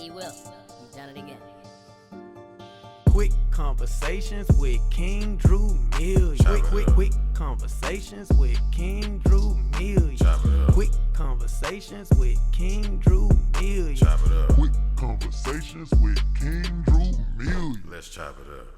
He will. He's done it again. Quick conversations with King Drew Millions. Quick conversations with King Drew Millions. Quick conversations with King Drew Millions. Quick conversations with King Drew Millions. Let's chop it up.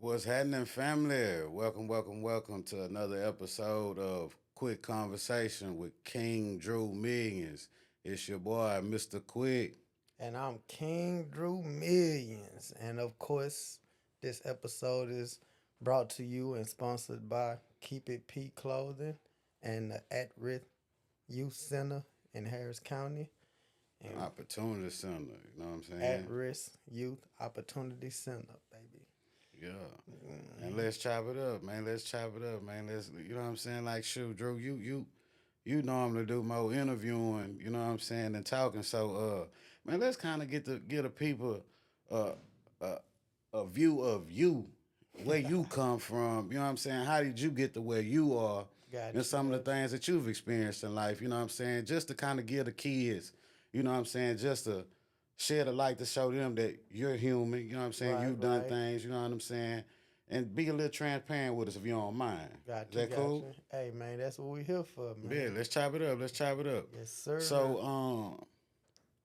What's happening, family? Welcome to another episode of Quick Conversation with King Drew Millions. It's your boy, Mr. Quick. And I'm King Drew Millions. And of course, this episode is brought to you and sponsored by Keep It P Clothing and the At Risk Youth Center in Harris County. And Opportunity Center, you know what I'm saying? At Risk Youth Opportunity Center, baby. Yeah. And let's chop it up, man. Let's, you know what I'm saying? Like, shoot, Drew, you normally do more interviewing, you know what I'm saying, than talking. So, man, let's kind of get the people a view of you, where you come from, you know what I'm saying? How did you get to where you are? And some of the things that you've experienced in life, you know what I'm saying? Just to kind of give the kids, you know what I'm saying, just to shed a light to show them that you're human, you know what I'm saying? You've done things, you know what I'm saying? And be a little transparent with us if you don't mind. Is that cool? Hey, man, that's what we're here for, man. Yeah, let's chop it up. Yes, sir. So,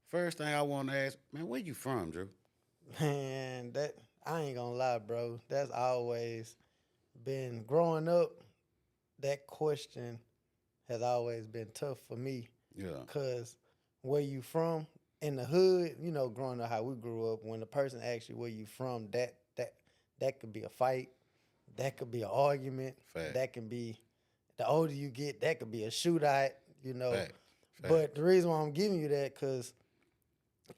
first thing I want to ask, man, where you from, Drew? Man, that I ain't gonna lie, bro. That's always been growing up. That question has always been tough for me. Yeah. Cause where you from in the hood, you know, growing up how we grew up. When the person asks you where you from, that could be a fight. That could be an argument. Fact. That can be the older you get. That could be a shootout. You know. Fact. But the reason why I'm giving you that, cause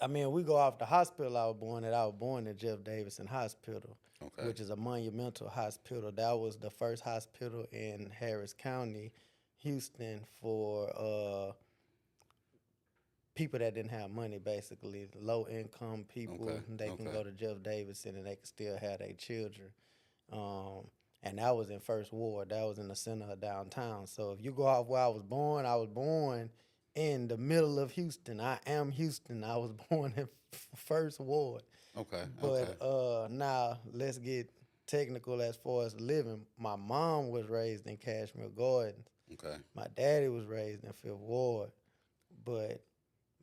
I mean, we go off the hospital I was born at. I was born at Jeff Davidson Hospital, which is a monumental hospital. That was the first hospital in Harris County, Houston, for people that didn't have money, basically. Low-income people, they can go to Jeff Davidson and they can still have their children. And that was in First Ward. That was in the center of downtown. So if you go off where I was born in the middle of Houston. I am Houston. I was born in First Ward. But now let's get technical as far as living. My mom was raised in Cashmere Gardens. Okay. My daddy was raised in Fifth Ward. But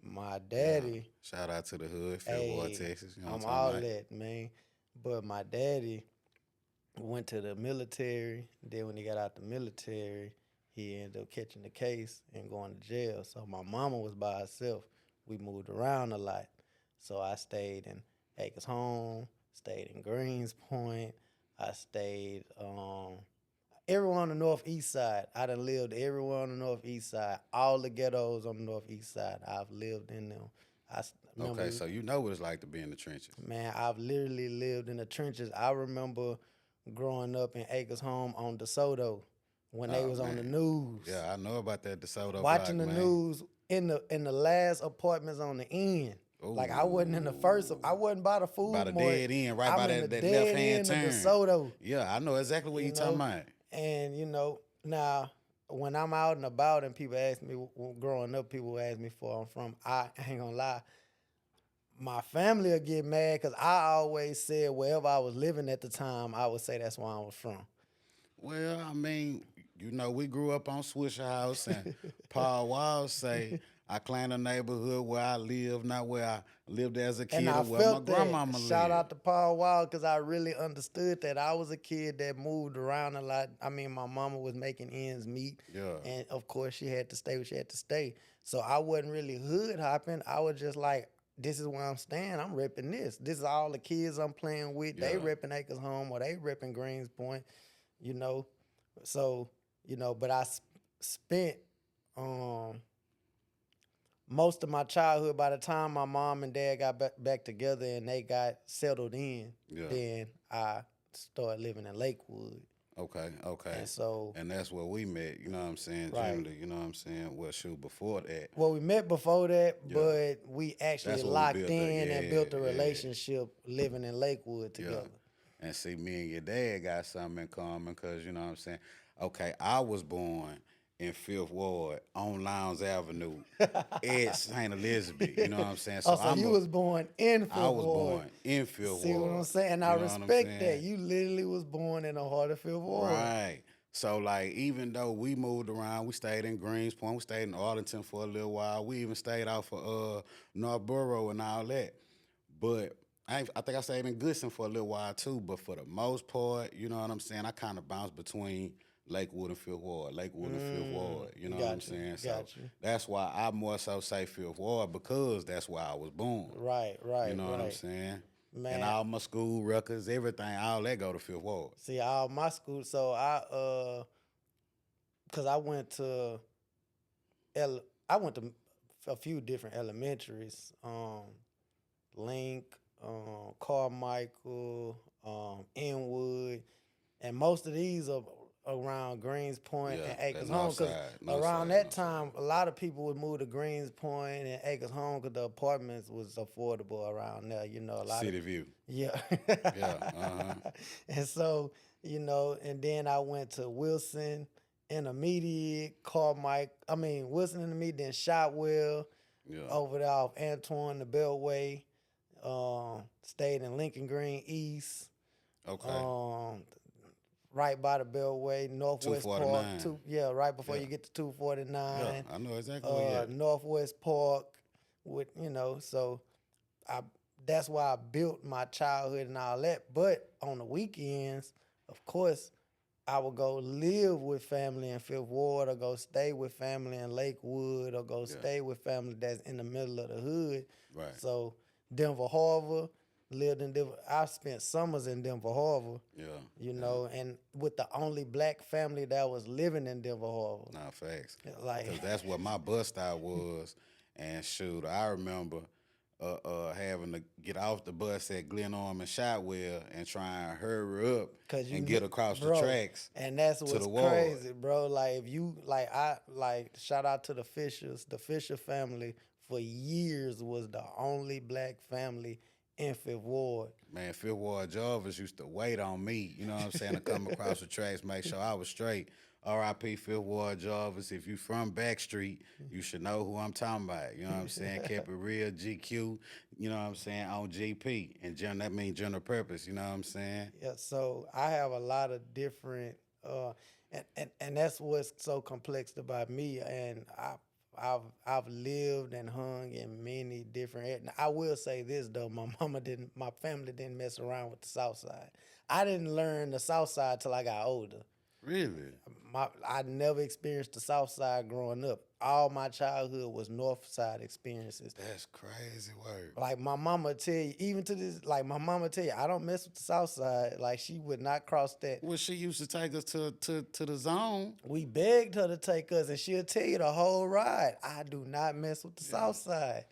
my daddy... Yeah. Shout out to the hood, Fifth Ward, Texas. You know I'm all that, man. But my daddy went to the military. Then when he got out the military, he ended up catching the case and going to jail. So my mama was by herself. We moved around a lot. So I stayed in Acres Home, stayed in Greenspoint. I stayed everywhere on the northeast side. I done lived everywhere on the northeast side. All the ghettos on the northeast side, I've lived in them. So you know what it's like to be in the trenches. Man, I've literally lived in the trenches. I remember growing up in Acres Home on DeSoto. When they was on the news. Yeah, I know about that DeSoto watching block, the man. news in the last apartments on the end. Ooh. Like I wasn't in the first. I wasn't by the food. By the dead end, right by that left hand turn. DeSoto. Yeah, I know exactly what you're talking about. And you know, now when I'm out and about and people ask me, growing up, people ask me where I'm from. I ain't gonna lie. My family will get mad because I always said wherever I was living at the time, I would say that's where I was from. Well, I mean, you know, we grew up on Swisher House, and Paul Wall say, I claim the neighborhood where I live, not where I lived as a kid and or where my grandmama lived. Shout out to Paul Wall, because I really understood that. I was a kid that moved around a lot. I mean, my mama was making ends meet. Yeah. And, of course, she had to stay where she had to stay. So I wasn't really hood hopping. I was just like, this is where I'm staying. I'm repping this. This is all the kids I'm playing with. Yeah. They repping Acres Home or they repping Greenspoint, you know. So, you know, but I spent most of my childhood. By the time my mom and dad got back together and they got settled in, then I started living in Lakewood. Okay. And that's where we met, you know what I'm saying, generally, you know what I'm saying? Well, shoot, before that. Well, we met before that, but we actually locked in and built a relationship living in Lakewood together. Yeah. And see, me and your dad got something in common because, you know what I'm saying? Okay, I was born in Fifth Ward on Lowndes Avenue at St. Elizabeth. You know what I'm saying? Oh, so you was born in Fifth I was Ward. born in Fifth See what I'm Ward. saying? I You know what I'm respect that. saying? You literally was born in the heart of Fifth Ward. Right. So like even though we moved around, we stayed in Greenspoint, we stayed in Arlington for a little while. We even stayed out for Northborough and all that. But I think I stayed in Goodson for a little while too. But for the most part, you know what I'm saying, I kind of bounced between Lakewood and Fifth Ward, Lakewood and Fifth Ward. You know what I'm saying? So that's why I more so say Fifth Ward because that's where I was born. Right. You know what I'm saying? Man. And all my school records, everything, all that go to Fifth Ward. See, all my school. So cause I went to a few different elementaries. Link, Carmichael, Inwood, and most of these are around Greens Point and Acres Home. Because around that time, a lot of people would move to Greens Point and Acres Home because the apartments was affordable around there. You know, a lot City View. Yeah. Yeah. And so, you know, and then I went to Wilson Intermediate, Wilson Intermediate, then Shotwell, over there off Antoine, the Beltway. Stayed in Lincoln Green East. Okay. Right by the Beltway, Northwest Park. Right before you get to 249. Yeah, I know exactly where you're at. Northwest Park, so that's why I built my childhood and all that. But on the weekends, of course, I would go live with family in Fifth Ward, or go stay with family in Lakewood, or go stay with family that's in the middle of the hood. Right. So Denver Harbor, lived in Denver. I spent summers in Denver Harbor. Yeah. You know, and with the only black family that was living in Denver Harbor. Nah, facts. Like, 'cause that's what my bus stop was. And shoot, I remember having to get off the bus at Glenarm and Shotwell and try and hurry up and get across the tracks. And that's what's crazy, bro. Like, if you shout out to the Fishers. The Fisher family for years was the only black family in Fifth Ward. Man, Fifth Ward Jarvis used to wait on me, you know what I'm saying, to come across the tracks, make sure I was straight. R.I.P. Fifth Ward Jarvis. If you from Backstreet, you should know who I'm talking about. You know what I'm saying? Kept it real, GQ, you know what I'm saying, on GP. And that means general purpose, you know what I'm saying? Yeah, so I have a lot of different, and that's what's so complex about me. And I've lived and hung in many different areas. I will say this though, my family didn't mess around with the South Side. I didn't learn the South Side till I got older. Really? I never experienced the South Side growing up. All my childhood was North Side experiences. That's crazy word. Like my mama tell you, even to this, like my mama tell you, I don't mess with the South Side. Like she would not cross that. Well, she used to take us to the zone. We begged her to take us, and she'll tell you the whole ride. I do not mess with the South Side.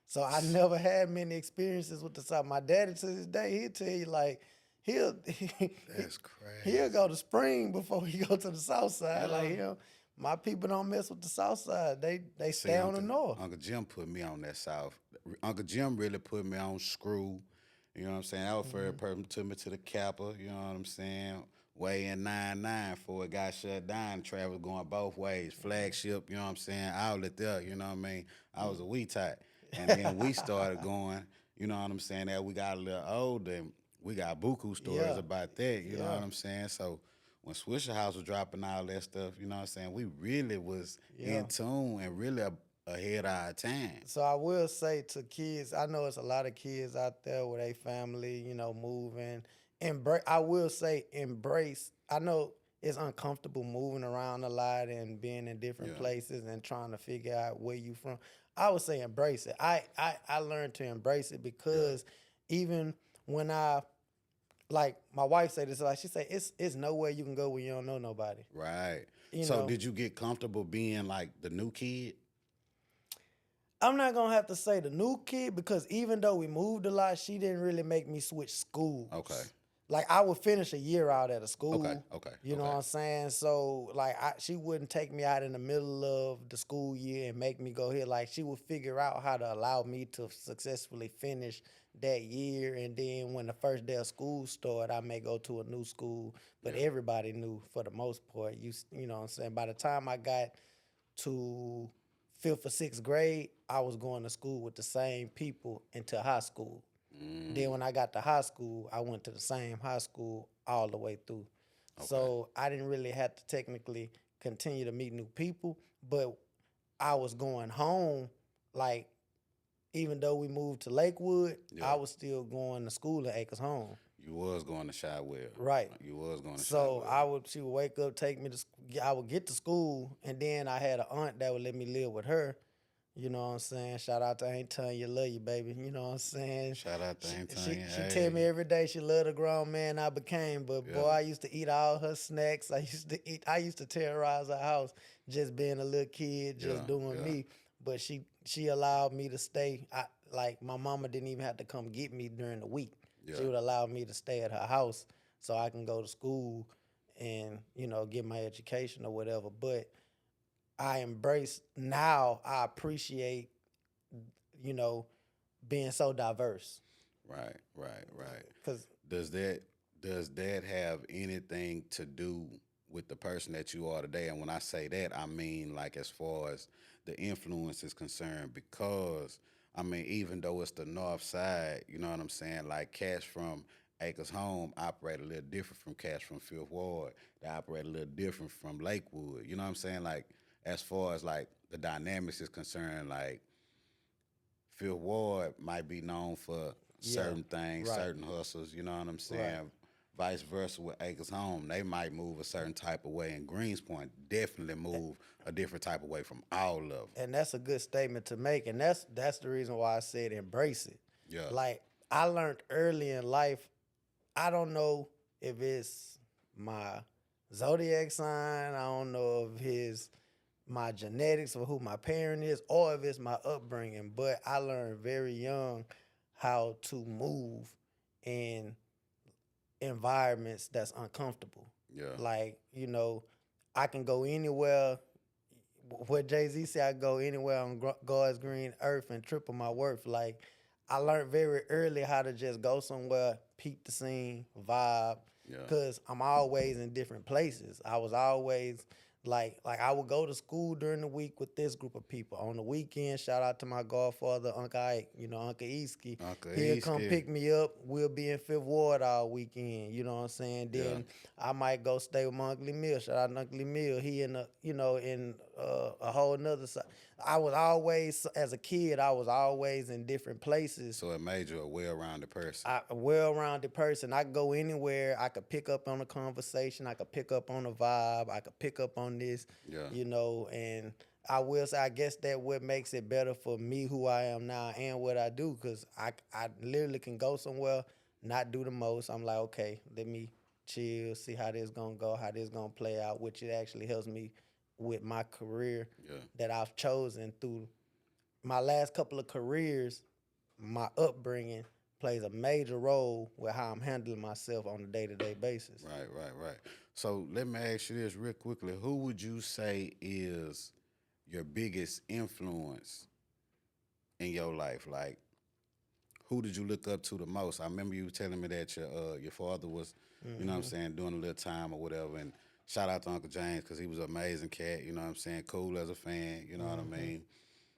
So I never had many experiences with the South. My daddy to this day, he'll tell you like, That's crazy. He'll go to Spring before he go to the South Side. Like, my people don't mess with the South Side. They stay on the North. Uncle Jim put me on that South. Uncle Jim really put me on Screw. You know what I'm saying? That was first person took me to the Kappa. You know what I'm saying? Way in 99 before it got shut down. Travel going both ways. Flagship, you know what I'm saying? Outlet there, you know what I mean? I was a wee type. And then we started going, you know what I'm saying? As we got a little older, we got buku stories about that, you know what I'm saying? So when Swisher House was dropping all that stuff, you know what I'm saying, we really was in tune and really ahead of our time. So I will say to kids, I know it's a lot of kids out there with a family, you know, moving. I will say embrace. I know it's uncomfortable moving around a lot and being in different places and trying to figure out where you from. I would say embrace it. I learned to embrace it because even when like my wife said this, like she said, it's nowhere you can go where you don't know nobody. Right. You so know, did you get comfortable being like the new kid? I'm not gonna have to say the new kid because even though we moved a lot, she didn't really make me switch schools. Okay. like I would finish a year out at a school. Okay. You know what I'm saying? So like she wouldn't take me out in the middle of the school year and make me go here. Like she would figure out how to allow me to successfully finish that year, and then when the first day of school started, I may go to a new school. But everybody knew for the most part. You know what I'm saying? By the time I got to 5th or 6th grade, I was going to school with the same people until high school. Then when I got to high school, I went to the same high school all the way through. So I didn't really have to technically continue to meet new people, but I was going home, like, even though we moved to Lakewood, I was still going to school in Acres Home. You was going to Shywell. Right. You was going to So Shywell. she would wake up, take me to, I would get to school, and then I had an aunt that would let me live with her. You know what I'm saying? Shout out to Aunt Tanya, love you, baby. You know what I'm saying? Shout out to Aunt Tanya. She tell me every day she loved the grown man I became, but boy, I used to eat all her snacks. I used to terrorize her house just being a little kid, just doing me. But she allowed me to stay. Like my mama didn't even have to come get me during the week. She would allow me to stay at her house so I can go to school and, you know, get my education or whatever. But I I appreciate, you know, being so diverse. Right. 'Cause Does that have anything to do with the person that you are today? And when I say that, I mean like as far as the influence is concerned, because I mean, even though it's the north side, you know what I'm saying? Like cats from Acres Home operate a little different from cats from Fifth Ward. They operate a little different from Lakewood. You know what I'm saying? Like as far as like the dynamics is concerned, like Fifth Ward might be known for certain things, certain hustles, you know what I'm saying? Right. Vice versa with Acres Home, they might move a certain type of way, and Greenspoint definitely move a different type of way from all of them. And that's a good statement to make, and that's the reason why I said embrace it. Yeah. Like I learned early in life, I don't know if it's my zodiac sign, I don't know if it's my genetics or who my parent is, or if it's my upbringing, but I learned very young how to move in environments that's uncomfortable. Yeah. Like, you know, I can go anywhere. What Jay-Z said, I go anywhere on God's green earth and triple my worth. Like, I learned very early how to just go somewhere, peep the scene, vibe, because I'm always in different places. I was always like I would go to school during the week with this group of people. On the weekend, shout out to my godfather, Uncle Ike, you know, Uncle Easky. He'll come pick me up. We'll be in Fifth Ward all weekend, you know what I'm saying? Then I might go stay with my Uncle Emil. Shout out to Uncle Emil. He in a whole nother side. I was always, as a kid, I was always in different places. So it made you a well-rounded person. A well-rounded person. I could go anywhere. I could pick up on a conversation. I could pick up on a vibe. I could pick up on this, you know, and I will say, I guess that what makes it better for me, who I am now and what I do, because I literally can go somewhere, not do the most. I'm like, okay, let me chill, see how this going to go, how this going to play out, which it actually helps me with my career that I've chosen through my last couple of careers. My upbringing plays a major role with how I'm handling myself on a day-to-day basis. Right. So let me ask you this real quickly. Who would you say is your biggest influence in your life? Like, who did you look up to the most? I remember you telling me that your father was, you know what I'm saying, doing a little time or whatever, and shout out to Uncle James, because he was an amazing cat, you know what I'm saying, cool as a fan, you know what I mean?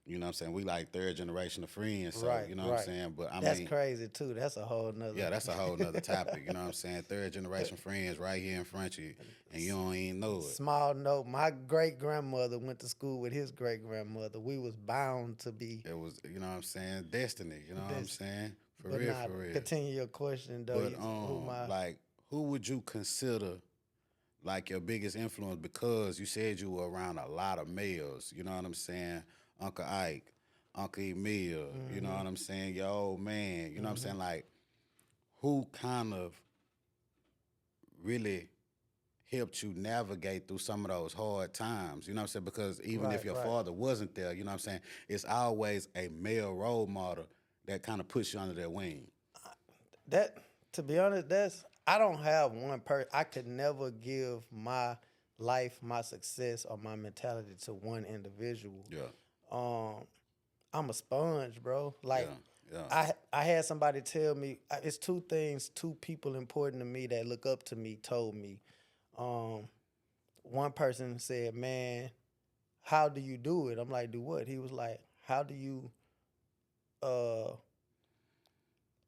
You know what I'm saying? We like third generation of friends, so you know what I'm saying? But that's crazy too. That's a whole nother. Yeah, that's a whole nother topic, you know what I'm saying? Third generation friends right here in front of you, and you don't even know it. Small note, my great-grandmother went to school with his great-grandmother. We was bound to be. It was, you know what I'm saying, destiny, you know what I'm saying? For but real, nah, for real. Continue your question, though. But, like, who would you consider like your biggest influence, because you said you were around a lot of males, you know what I'm saying? Uncle Ike, Uncle Emil, you know what I'm saying? Your old man, you know what I'm saying? Like, who kind of really helped you navigate through some of those hard times, you know what I'm saying? Because even if your father wasn't there, you know what I'm saying, it's always a male role model that kind of puts you under their wing. That, to be honest, I don't have one person. I could never give my life, my success, or my mentality to one individual. Yeah. Um, I'm a sponge, bro. Yeah. Like Yeah. I had somebody tell me it's two things, two people important to me that look up to me told me. Um, One person said, "Man, how do you do it?" I'm like, "Do what?" He was like, "How do you uh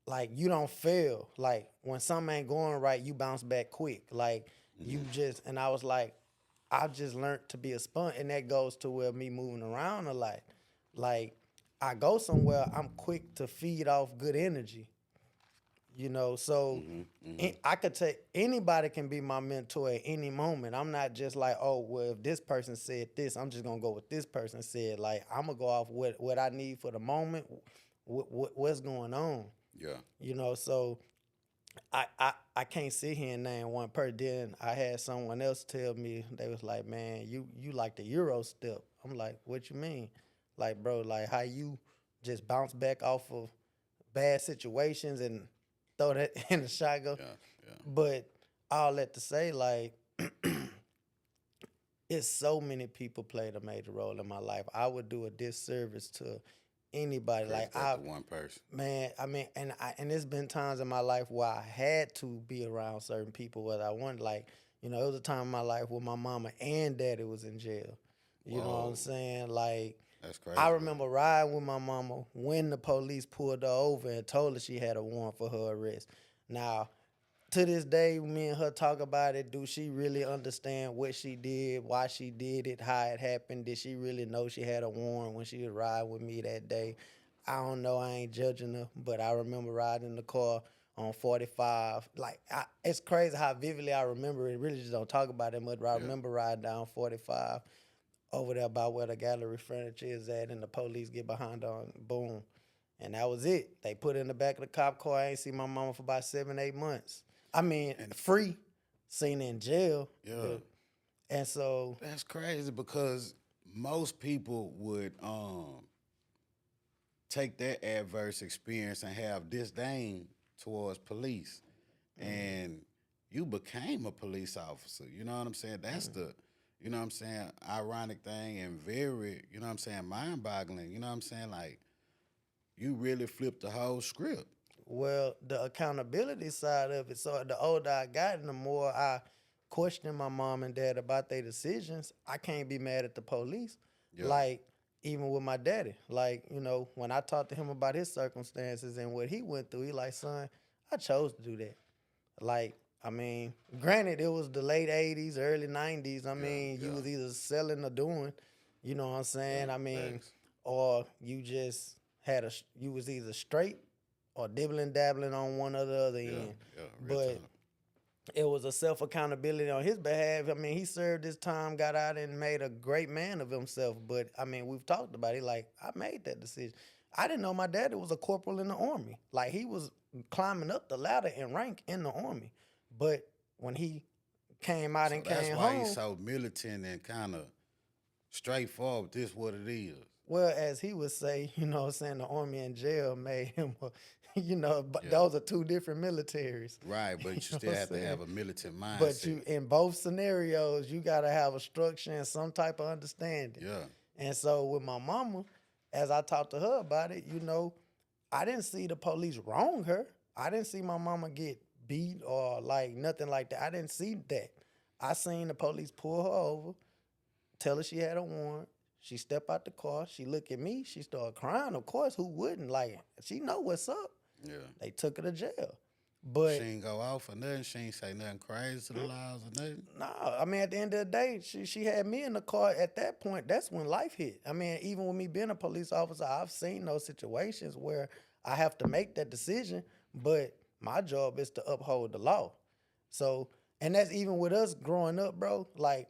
like you don't fail. Like when something ain't going right, you bounce back quick. Like you just," and I was like, I just learned to be a sponge, and that goes to where me moving around a lot. Like I go somewhere, I'm quick to feed off good energy. So I could take anybody can be my mentor at any moment. I'm not just like, oh well, if this person said this, I'm just gonna go with this person said. Like I'm gonna go off what I need for the moment, what's going on. Yeah. So I can't sit here and name one person. Then I had someone else tell me, they was like, "Man, you like the Euro step." I'm like, "What you mean?" Like, bro, like how you just bounce back off of bad situations and throw that in the shotgun. Yeah. Yeah. But all that to say, like, it's so many people played a major role in my life. I would do a disservice to anybody. Credit Like that to one person. man, I mean, and there's been times in my life where I had to be around certain people whether I wanted. Like, it was a time in my life where my mama and daddy was in jail. You know what Whoa. I'm saying? Like, That's crazy. I remember riding with my mama when the police pulled her over and told her she had a warrant for her arrest. Now, to this day, me and her talk about it. Do she really understand what she did, why she did it, how it happened? Did she really know she had a warrant when she was riding with me that day? I don't know. I ain't judging her, but I remember riding in the car on 45. Like, it's crazy how vividly I remember it. Really just don't talk about it much, but I remember riding down 45 over there by where the gallery furniture is at, and the police get behind her, and boom. And that was it. They put her in the back of the cop car. I ain't seen my mama for about 7, 8 months. I mean, free, seen her in jail. Yeah. And so, That's crazy because most people would take that adverse experience and have disdain towards police. And you became a police officer. You know what I'm saying? That's the, you know what I'm saying, ironic thing and very, you know what I'm saying, mind-boggling. You know what I'm saying? Like, you really flipped the whole script. well, the accountability side of it. So the older I got and the more I questioned my mom and dad about their decisions, I can't be mad at the police. Yeah. Like, even with my daddy. Like, when I talked to him about his circumstances and what he went through, he like, son, I chose to do that. Like, I mean, granted, it was the late 80s, early 90s. I mean, you was either selling or doing, you know what I'm saying? I mean, Thanks. or you just you was either straight or dibbling dabbling on one or the other end. Yeah, real But talk. it was a self accountability on his behalf. I mean, he served his time, got out, and made a great man of himself. But I mean, we've talked about it. Like, I made that decision. I didn't know my daddy was a corporal in the army. Like, he was climbing up the ladder in rank in the army. But when he came out So and that's came why home, he's so militant and kind of straightforward. This what it is. well, as he would say, you know what I'm saying, the army and jail made him, but Yeah. those are two different militaries. Right, but you know still what have I'm to have saying? a militant mindset. But you, in both scenarios, you got to have a structure and some type of understanding. Yeah. And so with my mama, as I talked to her about it, I didn't see the police wrong her. I didn't see my mama get beat or like nothing like that. I didn't see that. I seen the police pull her over, tell her she had a warrant. She step out the car. She look at me. She started crying. Of course, who wouldn't? Like, she know what's up. Yeah. They took her to jail. But She ain't go off or nothing. She ain't say nothing crazy to the laws or nothing. no, I mean, at the end of the day, she had me in the car. At that point, that's when life hit. I mean, even with me being a police officer, I've seen those situations where I have to make that decision, but my job is to uphold the law. So, and that's even with us growing up, bro. Like,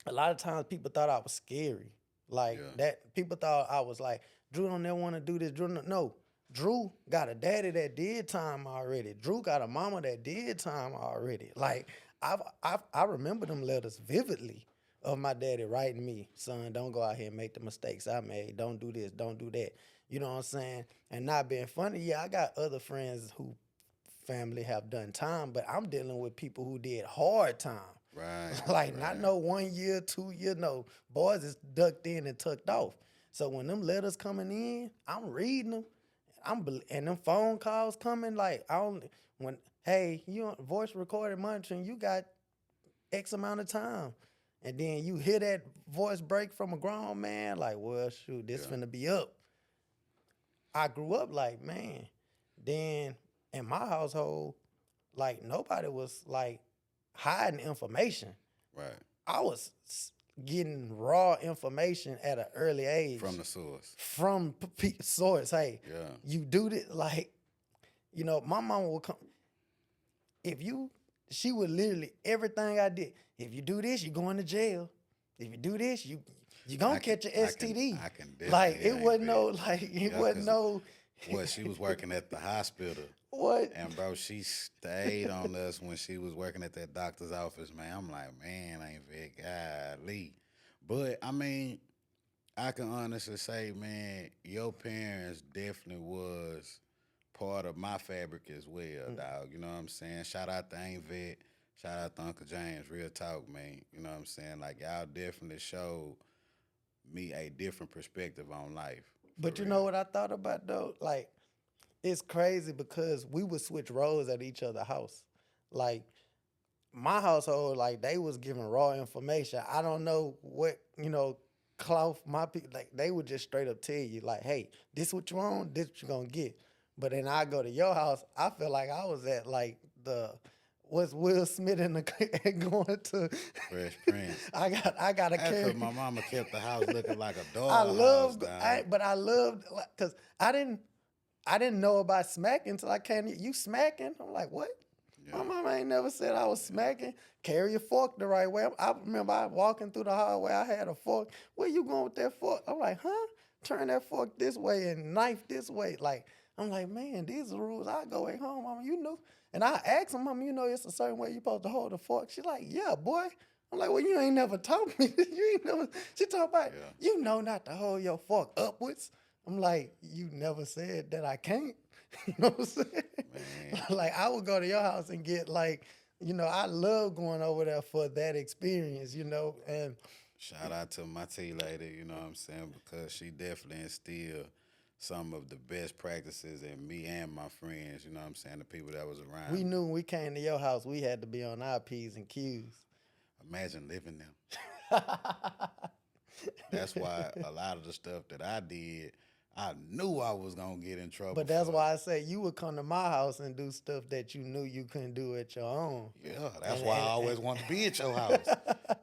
a lot of times people thought I was scary. Like, Yeah. that people thought I was like, Drew don't never want to do this. No. Drew got a daddy that did time already. Drew got a mama that did time already. Like, I remember them letters vividly of my daddy writing me, son, don't go out here and make the mistakes I made. Don't do this, don't do that. You know what I'm saying? And not being funny, yeah, I got other friends who family have done time, but I'm dealing with people who did hard time. Right. Like not no 1 year, 2 year, no. Boys is ducked in and tucked off. So when them letters coming in, I'm reading them. And them phone calls coming, like hey, you on voice recorded monitoring, you got X amount of time. And then you hear that voice break from a grown man, like, well, shoot, this finna be up. I grew up like, man. Then in my household, like nobody was like hiding information. Right. I was getting raw information at an early age. From the source. From source. Hey, Yeah. you do this, like, my mama would come. She would literally, everything I did, if you do this, you going to jail. If you do this, you gonna catch an STD. I can definitely like, it wasn't bet. no, like, it wasn't no. Well, she was working at the hospital. What? And bro, she stayed on us when she was working at that doctor's office, man. I'm like, man, I ain't very golly. But I mean, I can honestly say, man, your parents definitely was part of my fabric as well, dog. You know what I'm saying? Shout out to Aunt Vet. Shout out to Uncle James. Real talk, man. You know what I'm saying? Like, y'all definitely showed me a different perspective on life. But you real. know what I thought about though? Like, it's crazy because we would switch roles at each other's house. Like, my household, like, they was giving raw information. I don't know what, cloth my people, like, they would just straight up tell you, like, hey, this what you want, this what you gonna get. But then I go to your house, I feel like I was at, like, what's Will Smith in the and going to Fresh Prince. I got a That's carry. because my mama kept the house looking like a dog. I loved, house, but I loved, because I didn't know about smacking until I came. You smacking? I'm like, what? Yeah. My mama ain't never said I was smacking. Carry a fork the right way. I remember I walking through the hallway. I had a fork. Where you going with that fork? I'm like, huh? Turn that fork this way and knife this way. Like, I'm like, man, these are the rules. I go at home, mama. You know. And I asked her, mama, it's a certain way you supposed to hold a fork. She's like, yeah, boy. I'm like, well, you ain't never taught me. You ain't never. She talking about, you know not to hold your fork upwards. I'm like, you never said that I can't. You know what I'm saying? Man. Like, I would go to your house and get, like, I love going over there for that experience, and Shout out to my tea lady, you know what I'm saying, because she definitely instilled some of the best practices in me and my friends, you know what I'm saying, the people that was around. we knew when we came to your house, we had to be on our P's and Q's. Imagine living them. That's why a lot of the stuff that I did, I knew I was going to get in trouble. But that's for. why I say you would come to my house and do stuff that you knew you couldn't do at your own. Yeah, that's why I always wanted to be at your house.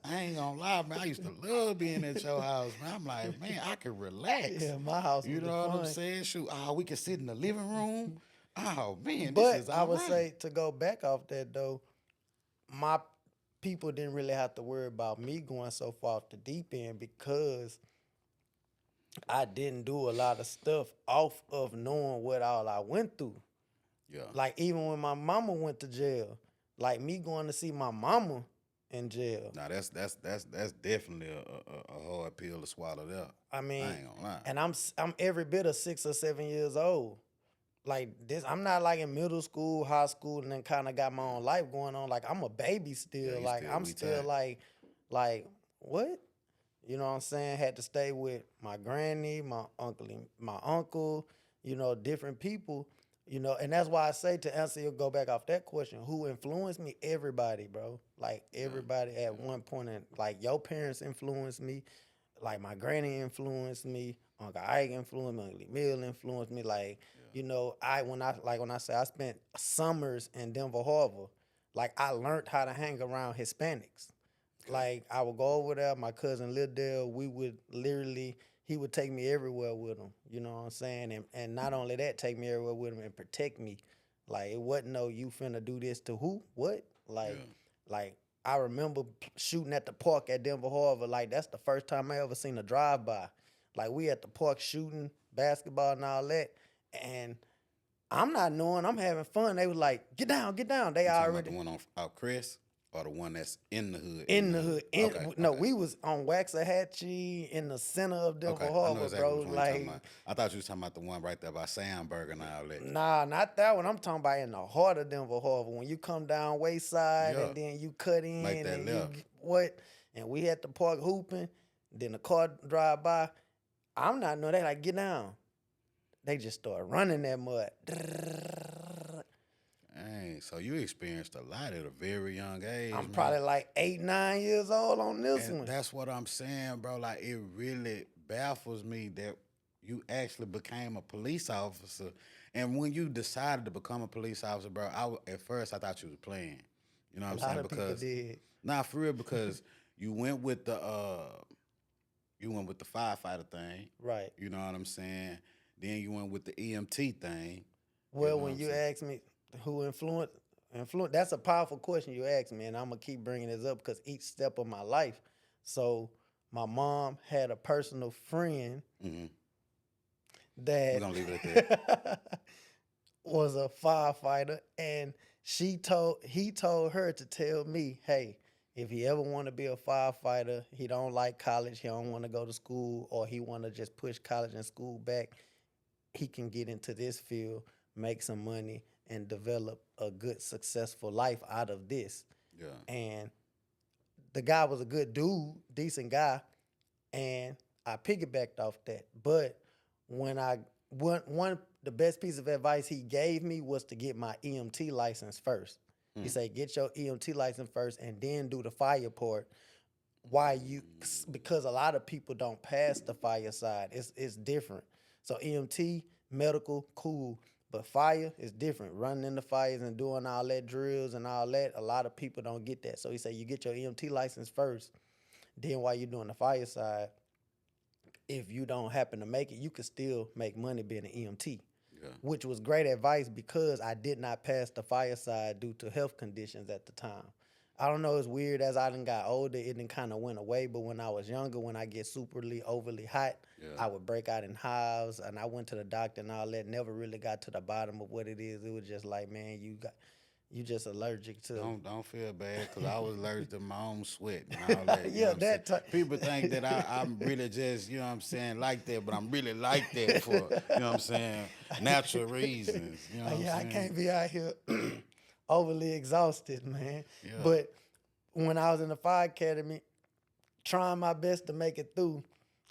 I ain't going to lie, man. I used to love being at your house, man. I'm like, man, I can relax. Yeah, my house You was know what fun. I'm saying? Shoot, we can sit in the living room. Oh, man, But this is I would alright. say, to go back off that, though, my people didn't really have to worry about me going so far off the deep end because I didn't do a lot of stuff off of knowing what all I went through. Yeah. Like, even when my mama went to jail, like me going to see my mama in jail. Now that's definitely a hard pill to swallow there. I mean, I ain't gonna lie. and I'm every bit of 6 or 7 years old. Like this, I'm not like in middle school, high school, and then kind of got my own life going on. Like, I'm a baby still. you Like, still I'm wee still tight. like what? You know what I'm saying? Had to stay with my granny, my uncle, different people, and that's why I say, to answer go back off that question, who influenced me? Everybody, bro. Like, everybody at one point, like, your parents influenced me, like my granny influenced me, Uncle Ike influenced me, Uncle Emil influenced me. Like, when I say I spent summers in Denver Harbor, like, I learned how to hang around Hispanics. Like, I would go over there, my cousin Liddell, we would literally, he would take me everywhere with him, you know what I'm saying? And not only that, take me everywhere with him and protect me. Like, it wasn't no, you finna do this to who? What? Like, I remember shooting at the park at Denver Harbor. Like, that's the first time I ever seen a drive-by. Like, we at the park shooting basketball and all that, and I'm not knowing, I'm having fun. They was like, get down. They You talking about already. the one on out Chris? Or the one that's in the hood? In the hood. Okay. No, Okay. we was on Waxahachie in the center of Denver Okay. I know Harbor, exactly bro. which one you're talking Like, about. I thought you was talking about the one right there by Sandberg and all that. nah, not that one. I'm talking about in the heart of Denver Harbor. When you come down Wayside Yeah. and then you cut in Make that and left. what? And we had to park hooping. Then the car drive by. I'm not know they like get down. They just start running that mud. Dang, so you experienced a lot at a very young age. I'm man. probably like 8, 9 years old on this And one. that's what I'm saying, bro. Like, it really baffles me that you actually became a police officer. And when you decided to become a police officer, bro, at first I thought you was playing. You know what I'm A lot saying? of people did. Nah, for real, because you went with the firefighter thing. Right. You know what I'm saying? Then you went with the EMT thing. Well, know when what you I'm saying? ask me who influenced, that's a powerful question you ask me, and I'm gonna keep bringing this up because each step of my life. So my mom had a personal friend Mm-hmm. that We're gonna leave it at that. was a firefighter, and he told her to tell me, hey, if he ever want to be a firefighter, he don't like college, he don't want to go to school, or he want to just push college and school back, he can get into this field, make some money, and develop a good, successful life out of this. Yeah. And the guy was a good dude, decent guy, and I piggybacked off that. But when the best piece of advice he gave me was to get my EMT license first. He said, get your EMT license first and then do the fire part. Because a lot of people don't pass the fire side. It's different. So EMT, medical, cool. But fire is different. Running in the fires and doing all that drills and all that, a lot of people don't get that. So he said, you get your EMT license first. Then while you're doing the fire side, if you don't happen to make it, you could still make money being an EMT. Yeah. Which was great advice because I did not pass the fire side due to health conditions at the time. I don't know, it's weird as I done got older, it done kind of went away, but when I was younger, when I get overly hot, I would break out in hives, and I went to the doctor and all that, never really got to the bottom of what it is. It was just like, man, you just allergic to... Don't feel bad, because I was allergic to my own sweat and all that. Yeah, people think that I'm really just, you know what I'm saying, like that, but I'm really like that for, you know what I'm saying, natural reasons. You know what I'm I saying? can't be out here overly exhausted, man. Yeah. But when I was in the fire academy, trying my best to make it through,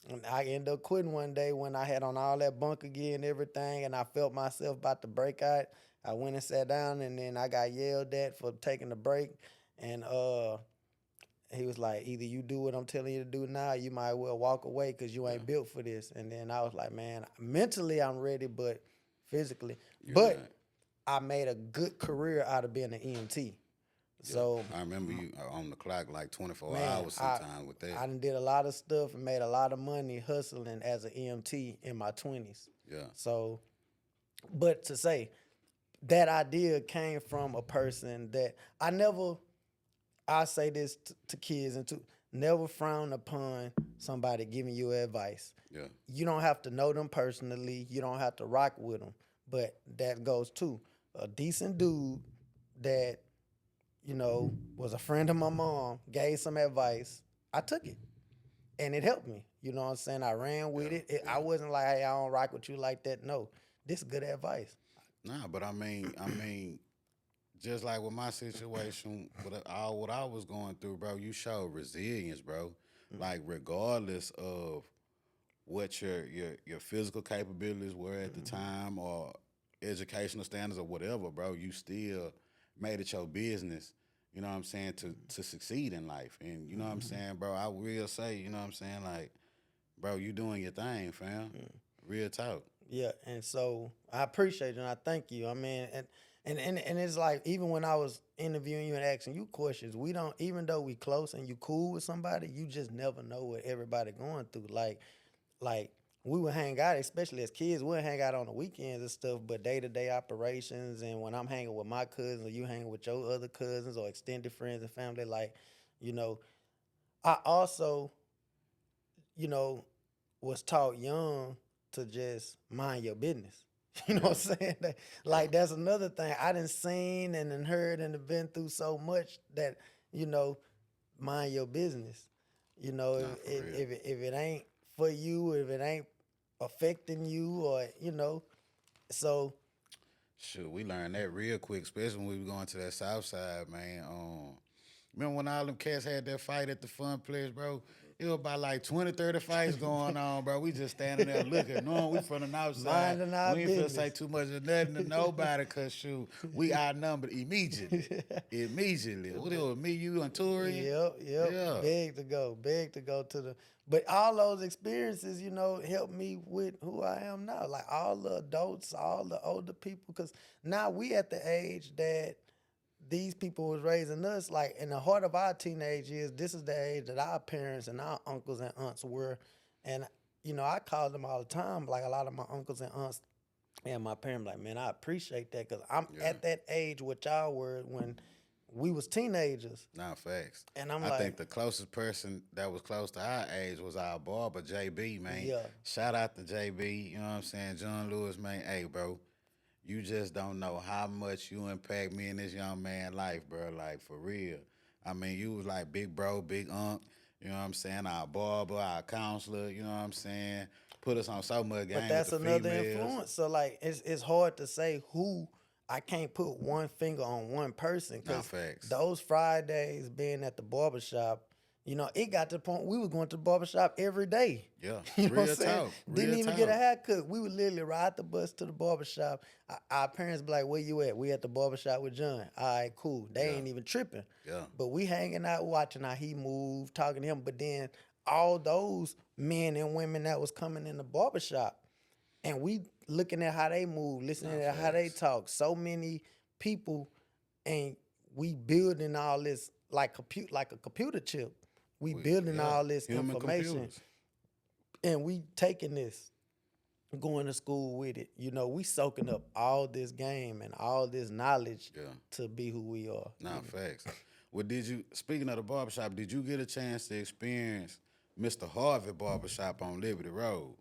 and I ended up quitting one day when I had on all that bunker gear and everything, and I felt myself about to break out. I went and sat down, and then I got yelled at for taking the break. And he was like, either you do what I'm telling you to do now, you might well walk away because you ain't built for this. And then I was like, man, mentally I'm ready, but physically. You're not. I made a good career out of being an EMT. So I remember you on the clock like 24 man, hours sometimes with that. I done did a lot of stuff and made a lot of money hustling as an EMT in my 20s. Yeah. So, but to say that idea came from a person that I say this to kids and to never frown upon somebody giving you advice. Yeah. You don't have to know them personally. You don't have to rock with them. But that goes to a decent dude that, you know, was a friend of my mom, gave some advice. I took it. And it helped me. You know what I'm saying? I ran with it. I wasn't like, hey, I don't rock with you like that. No, this is good advice. Nah, but I mean, just like with my situation, with all what I was going through, bro, you showed resilience, bro. Like regardless of what your physical capabilities were at the time or educational standards or whatever, bro, you still made it your business, you know what I'm saying, to succeed in life. And you know what I'm saying, bro, I will say, you know what I'm saying, like, bro, you doing your thing, fam. Real talk. Yeah, and so I appreciate you and I thank you. I mean, and it's like even when I was interviewing you and asking you questions, we don't, even though we close and you cool with somebody, you just never know what everybody going through. Like we would hang out, especially as kids, we'd hang out on the weekends and stuff, but day-to-day operations, and when I'm hanging with my cousins or you hanging with your other cousins or extended friends and family, like, you know, I also, you know, was taught young to just mind your business. You know what I'm saying? Like, that's another thing. I done seen and done heard and done been through so much that you know, mind your business. You know, Nah, for real. if it ain't for you, if it ain't affecting you, or so Shoot, we learned that real quick, especially when we were going to that South Side, man. Remember when all them cats had that fight at the fun place, bro? It was about like 20, 30 fights going on, bro. We just standing there looking, knowing we from the North Side. Minding our We ain't feel business. say too much of nothing to nobody, cause shoot, we outnumbered immediately. Immediately. What it was, me, you, and Torian? Yep. Yeah. Big to go to the. But all those experiences, helped me with who I am now. Like all the adults, all the older people, because now we at the age that these people was raising us. Like in the heart of our teenage years, this is the age that our parents and our uncles and aunts were. And I call them all the time. Like a lot of my uncles and aunts and my parents, like, man, I appreciate that because I'm at that age what y'all were when we was teenagers. Nah, facts. And I'm I like, think the closest person that was close to our age was our barber, JB, man. Yeah. Shout out to JB, you know what I'm saying? John Lewis, man. Hey, bro, you just don't know how much you impact me and this young man life, bro. Like, for real. I mean, you was like big bro, big unc, you know what I'm saying? Our barber, our counselor, you know what I'm saying? Put us on so much game but that's with the another females. influence. So like, it's hard to say who. I can't put one finger on one person Nah, because facts. those Fridays being at the barbershop, it got to the point we was going to the barbershop every day. Yeah, You know real what I'm saying? talk. Didn't Real even get a talk. haircut. We would literally ride the bus to the barbershop. Our parents be like, where you at? We at the barbershop with John. All right, cool. They ain't even tripping. Yeah. But we hanging out, watching how he moved, talking to him. But then all those men and women that was coming in the barbershop, and we looking at how they move, listening to how they facts. talk. So many people, and we building all this like a computer chip. We building Yeah, all this human information, computers. and we taking this, going to school with it. We soaking up all this game and all this knowledge Yeah. to be who we are. Nah, facts. Well, speaking of the barbershop, did you get a chance to experience Mr. Harvey Barbershop on Liberty Road?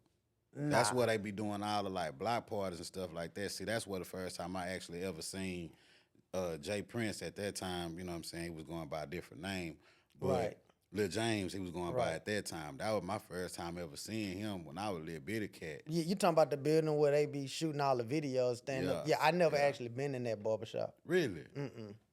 That's where they be doing all the like block parties and stuff like that. See, that's where the first time I actually ever seen Jay Prince at that time. You know what I'm saying? He was going by a different name. But Right. Lil James, he was going by Right. at that time. That was my first time ever seeing him when I was a little bitty cat. You talking about the building where they be shooting all the videos, stand up? Yeah, Yeah, I never actually been in that barbershop. Really?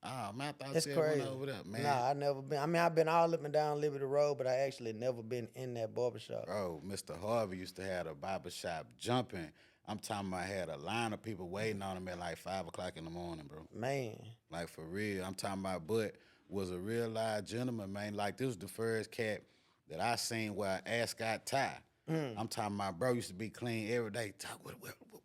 Oh, man, I thought It's you crazy. went over there, man. Nah, I never been. I mean, I've been all up and down Liberty Road, but I actually never been in that barbershop. Bro, Mr. Harvey used to have a barbershop jumping. I'm talking about had a line of people waiting on him at like 5 o'clock in the morning, bro. Man, Like, for real. I'm talking about, but was a real live gentleman, man. Like, this was the first cat that I seen where ass got tie. I'm talking about, bro used to be clean every day. Talk with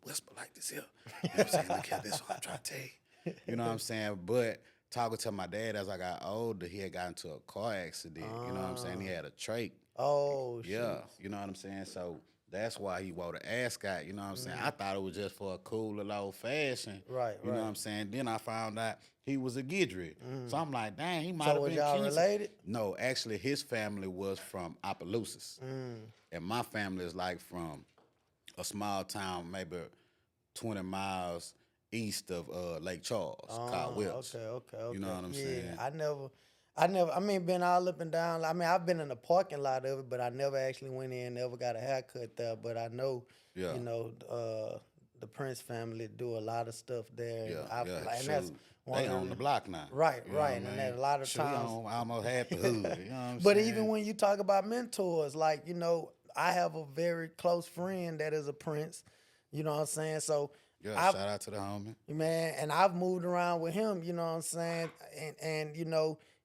whisper like this here. You know what I'm saying? Look at this one, I'm trying to tell you. You know what I'm saying? But talking to my dad as I got older, he had gotten into a car accident. You know what I'm saying? He had a trach. oh shit. Yeah, you know what I'm saying? So that's why he wore the ascot, you know what I'm saying? I thought it was just for a cool little old fashioned. Right, You know right. what I'm saying? Then I found out he was a Gidry. So I'm like, dang, he might So have was been y'all Kingston. related? No, actually his family was from Opelousas. And my family is like from a small town, maybe 20 miles east of Lake Charles, called Wilkes. Okay. You know what I'm yeah, saying? I mean, been all up and down. I mean, I've been in the parking lot of it, but I never actually went in, never got a haircut there. But I know, Yeah. the Prince family do a lot of stuff there. Yeah, and yeah, and that's shoot. one They of on the block now. Right, You know right. what I And mean? that a lot of Shoot, we times. on almost half the hood. You know what I'm But saying? even when you talk about mentors, like, I have a very close friend that is a Prince. You know what I'm saying? So Yeah, I've, shout out to the homie. man, and I've moved around with him, you know what I'm saying? And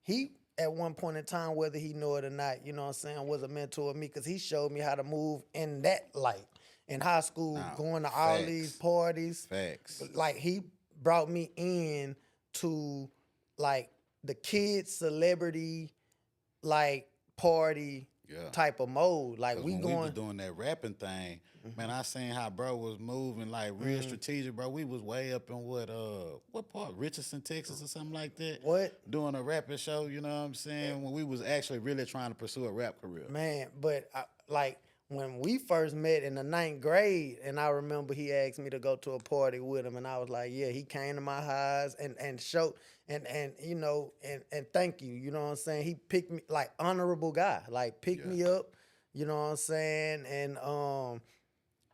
he at one point in time, whether he knew it or not, you know what I'm saying, was a mentor of me because he showed me how to move in that light. In high school, Nah, going to all these facts. parties. Facts. Like he brought me in to like the kids celebrity like party Yeah. type of mode. Like 'Cause we when we was going doing that rapping thing, man, I seen how bro was moving like real strategic, bro. We was way up in what part? Richardson, Texas or something like that. what? Doing a rapping show, you know what I'm saying? When we was actually really trying to pursue a rap career. Man, but like when we first met in the 9th grade, and I remember he asked me to go to a party with him, and I was like, yeah, he came to my house and showed and you know and thank you, you know what I'm saying? He picked me like honorable guy, like picked me up, you know what I'm saying, and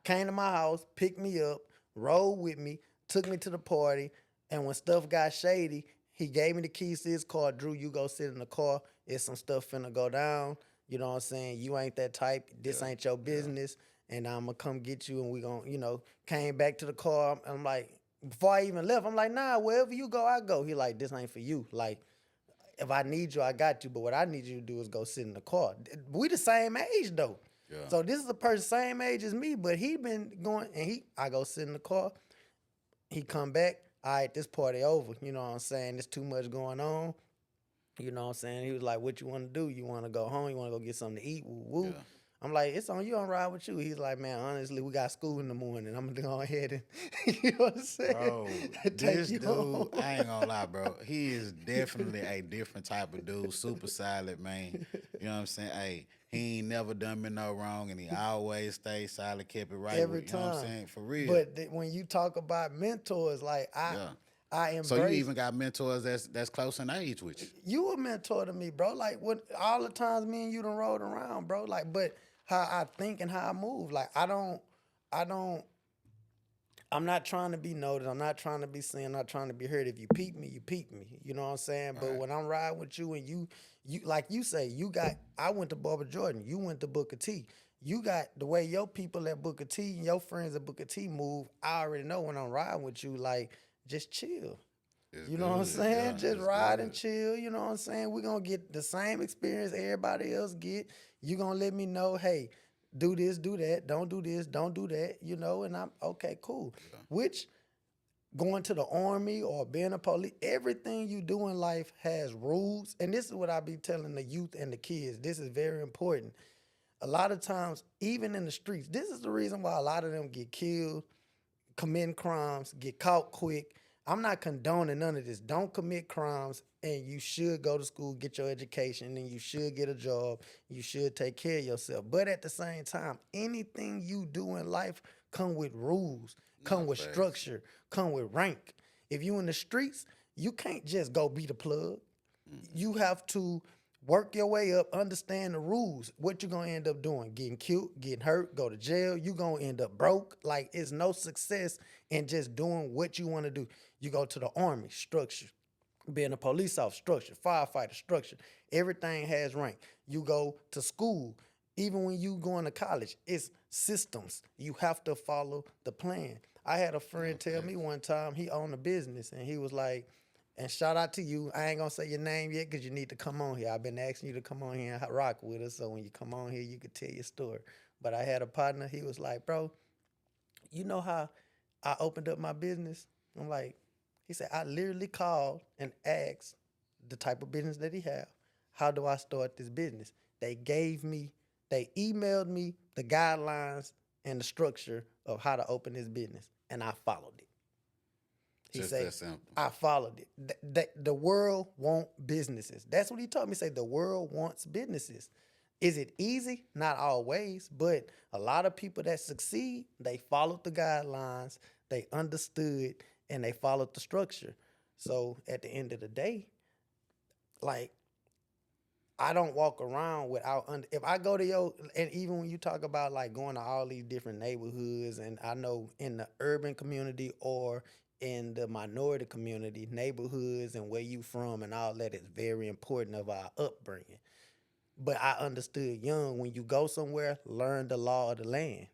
came to my house, picked me up, rode with me, took me to the party, and when stuff got shady, he gave me the keys to his car. Drew, you go sit in the car. It's some stuff finna go down. You know what I'm saying? You ain't that type. This ain't your business. And I'm gonna come get you and we gonna, you know, came back to the car. I'm like, before I even left, I'm like, nah, wherever you go, I go. He like, this ain't for you. Like, if I need you, I got you. But what I need you to do is go sit in the car. We the same age though. Yeah. So this is a person same age as me, but he been going and I go sit in the car. He come back. All right, this party over. You know what I'm saying? There's too much going on. You know what I'm saying? He was like, what you want to do? You want to go home? You want to go get something to eat? Woo, woo. Yeah. I'm like, it's on you. I'm ride with you. He's like, man, honestly, we got school in the morning. I'm going to go ahead and, you know what I'm saying? Bro, Take this you dude, home. I ain't gonna lie, bro. He is definitely a different type of dude, super solid, man. You know what I'm saying? Hey, he ain't never done me no wrong, and he always stayed solid, kept it right. Every You know what I'm time. saying? For real. But when you talk about mentors, like I embrace. So you even got mentors that's close in age with you. You a mentor to me, bro. Like what all the times me and you done rode around, bro. Like, but how I think and how I move. Like I'm not trying to be noticed. I'm not trying to be seen. I'm not trying to be heard. If you peep me, you peep me. You know what I'm saying? But when I'm riding with you and you like you say, I went to Barbara Jordan. You went to Booker T. You got the way your people at Booker T and your friends at Booker T move. I already know when I'm riding with you, like, just chill. You know what I'm saying? Just ride and chill. You know what I'm saying? We're going to get the same experience everybody else get. You going to let me know, hey, do this, do that. Don't do this, don't do that. You know, and I'm, okay, cool. Yeah. Which, going to the Army or being a police, everything you do in life has rules. And this is what I be telling the youth and the kids. This is very important. A lot of times, even in the streets, this is the reason why a lot of them get killed, commit crimes, get caught quick. I'm not condoning none of this. Don't commit crimes, and you should go to school, get your education, and you should get a job. You should take care of yourself. But at the same time, anything you do in life come with rules, come with structure, come with rank. If you in the streets, you can't just go be the plug. You have to work your way up, understand the rules. What you gonna end up doing? Getting killed, getting hurt, go to jail. You gonna end up broke. Like, it's no success in just doing what you want to do. You go to the Army, structure. Being a police officer, structure. Firefighter, structure. Everything has rank. You go to school. Even when you going to college, it's systems. You have to follow the plan. I had a friend tell me one time he owned a business, and he was like, and shout out to you. I ain't gonna say your name yet because you need to come on here. I've been asking you to come on here and rock with us, so when you come on here, you can tell your story. But I had a partner. He was like, bro, you know how I opened up my business? I'm like, he said, I literally called and asked the type of business that he had. How do I start this business? They emailed me the guidelines and the structure of how to open this business, and I followed it. He said, that simple. I followed it. The world want businesses. That's what he told me. He said, the world wants businesses. Is it easy? Not always, but a lot of people that succeed, they followed the guidelines, they understood, and they followed the structure. So at the end of the day, like, I don't walk around without, if I go to and even when you talk about like going to all these different neighborhoods, and I know in the urban community or in the minority community, neighborhoods and where you from and all that is very important of our upbringing. But I understood young, when you go somewhere, learn the law of the land.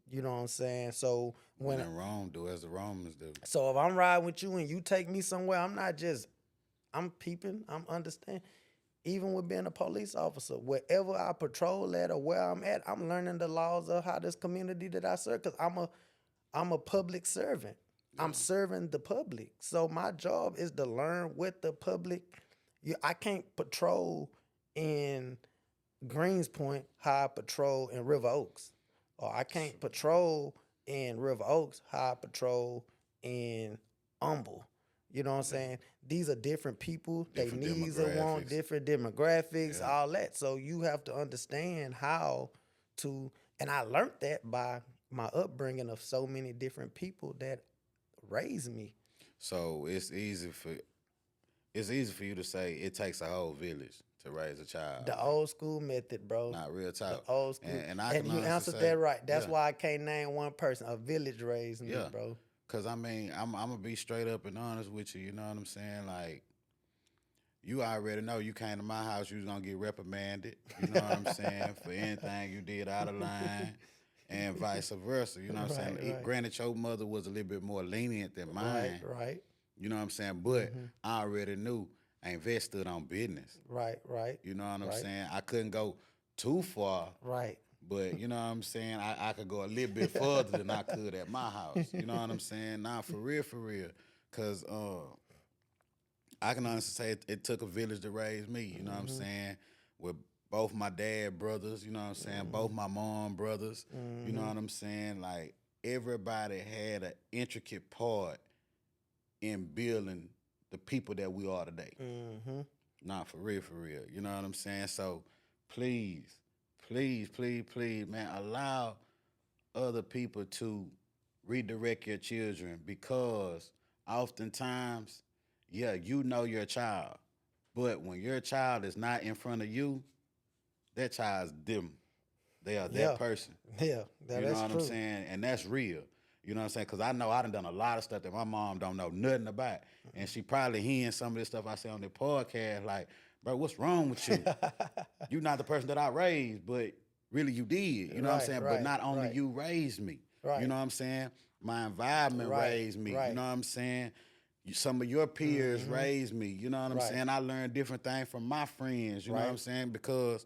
You know what I'm saying? So when in Rome, do as the Romans do. So if I'm riding with you and you take me somewhere, I'm peeping, I'm understanding. Even with being a police officer, wherever I patrol at or where I'm at, I'm learning the laws of how this community that I serve, because I'm a public servant. Yeah. I'm serving the public. So my job is to learn what the public, I can't patrol in Greenspoint how I patrol in River Oaks. Or I can't patrol in River Oaks how I patrol in Humble. You know what I'm saying? These are different people. They needs and want different demographics, all that. So you have to understand how to, and I learned that by my upbringing of so many different people that raised me. So it's easy for you to say it takes a whole village to raise a child. The old school method, bro. Not real The talk. old school. And I And can you honestly answered say, that right. That's yeah. why I can't name one person. A village raised me, Yeah. bro. Cause I mean, I'm gonna be straight up and honest with you. You know what I'm saying? Like, you already know you came to my house, you was gonna get reprimanded. You know what I'm saying? For anything you did out of line, and vice versa. You know what I'm saying? Right. Granted, your mother was a little bit more lenient than mine. Right. You know what I'm saying? But I already knew I invested on business. Right. You know what I'm Right. saying? I couldn't go too far. Right. But you know what I'm saying? I could go a little bit further than I could at my house. You know what I'm saying? Nah, for real. Cause I can honestly say it took a village to raise me. You know what I'm saying? With both my dad brothers, you know what I'm saying? Both my mom brothers, you know what I'm saying? Like, everybody had an intricate part in building the people that we are today. Nah, for real. You know what I'm saying? So please, man, allow other people to redirect your children, because oftentimes, yeah, you know your child, but when your child is not in front of you, that child's them. They are Yeah. that person. Yeah. You know That's what true. I'm saying? And that's real. You know what I'm saying? Because I know I done a lot of stuff that my mom don't know nothing about. And she probably hearing some of this stuff I say on the podcast, like, bro, what's wrong with you? You're not the person that I raised, but really you did. You know what I'm Right, saying? right, But not only right. you raised me. Right. You know what I'm saying? My environment Right, raised me. You right. know what I'm saying? Some of your peers raised me. You know what I'm Right. saying? I learned different things from my friends. You know what I'm Right. saying? Because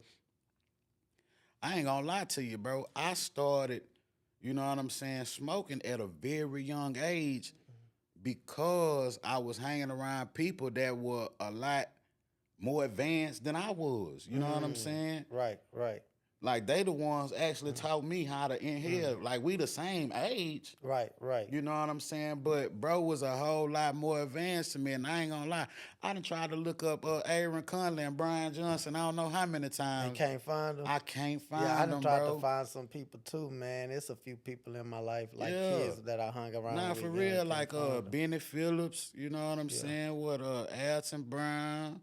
I ain't gonna lie to you, bro. I started, you know what I'm saying, smoking at a very young age because I was hanging around people that were a lot more advanced than I was. You know what I'm saying? Right. Like, they the ones actually taught me how to inhale. Like, we the same age. Right. You know what I'm saying? But bro was a whole lot more advanced to me, and I ain't gonna lie. I done tried to look up Aaron Conley and Brian Johnson. I don't know how many And times. can't find them. I can't find Yeah, I them, done tried bro. to find some people too, man. It's a few people in my life, like Yeah. kids that I hung around Nah, with. for and I real, can't like find 'em. Benny Phillips, you know what I'm saying? What Alton Brown,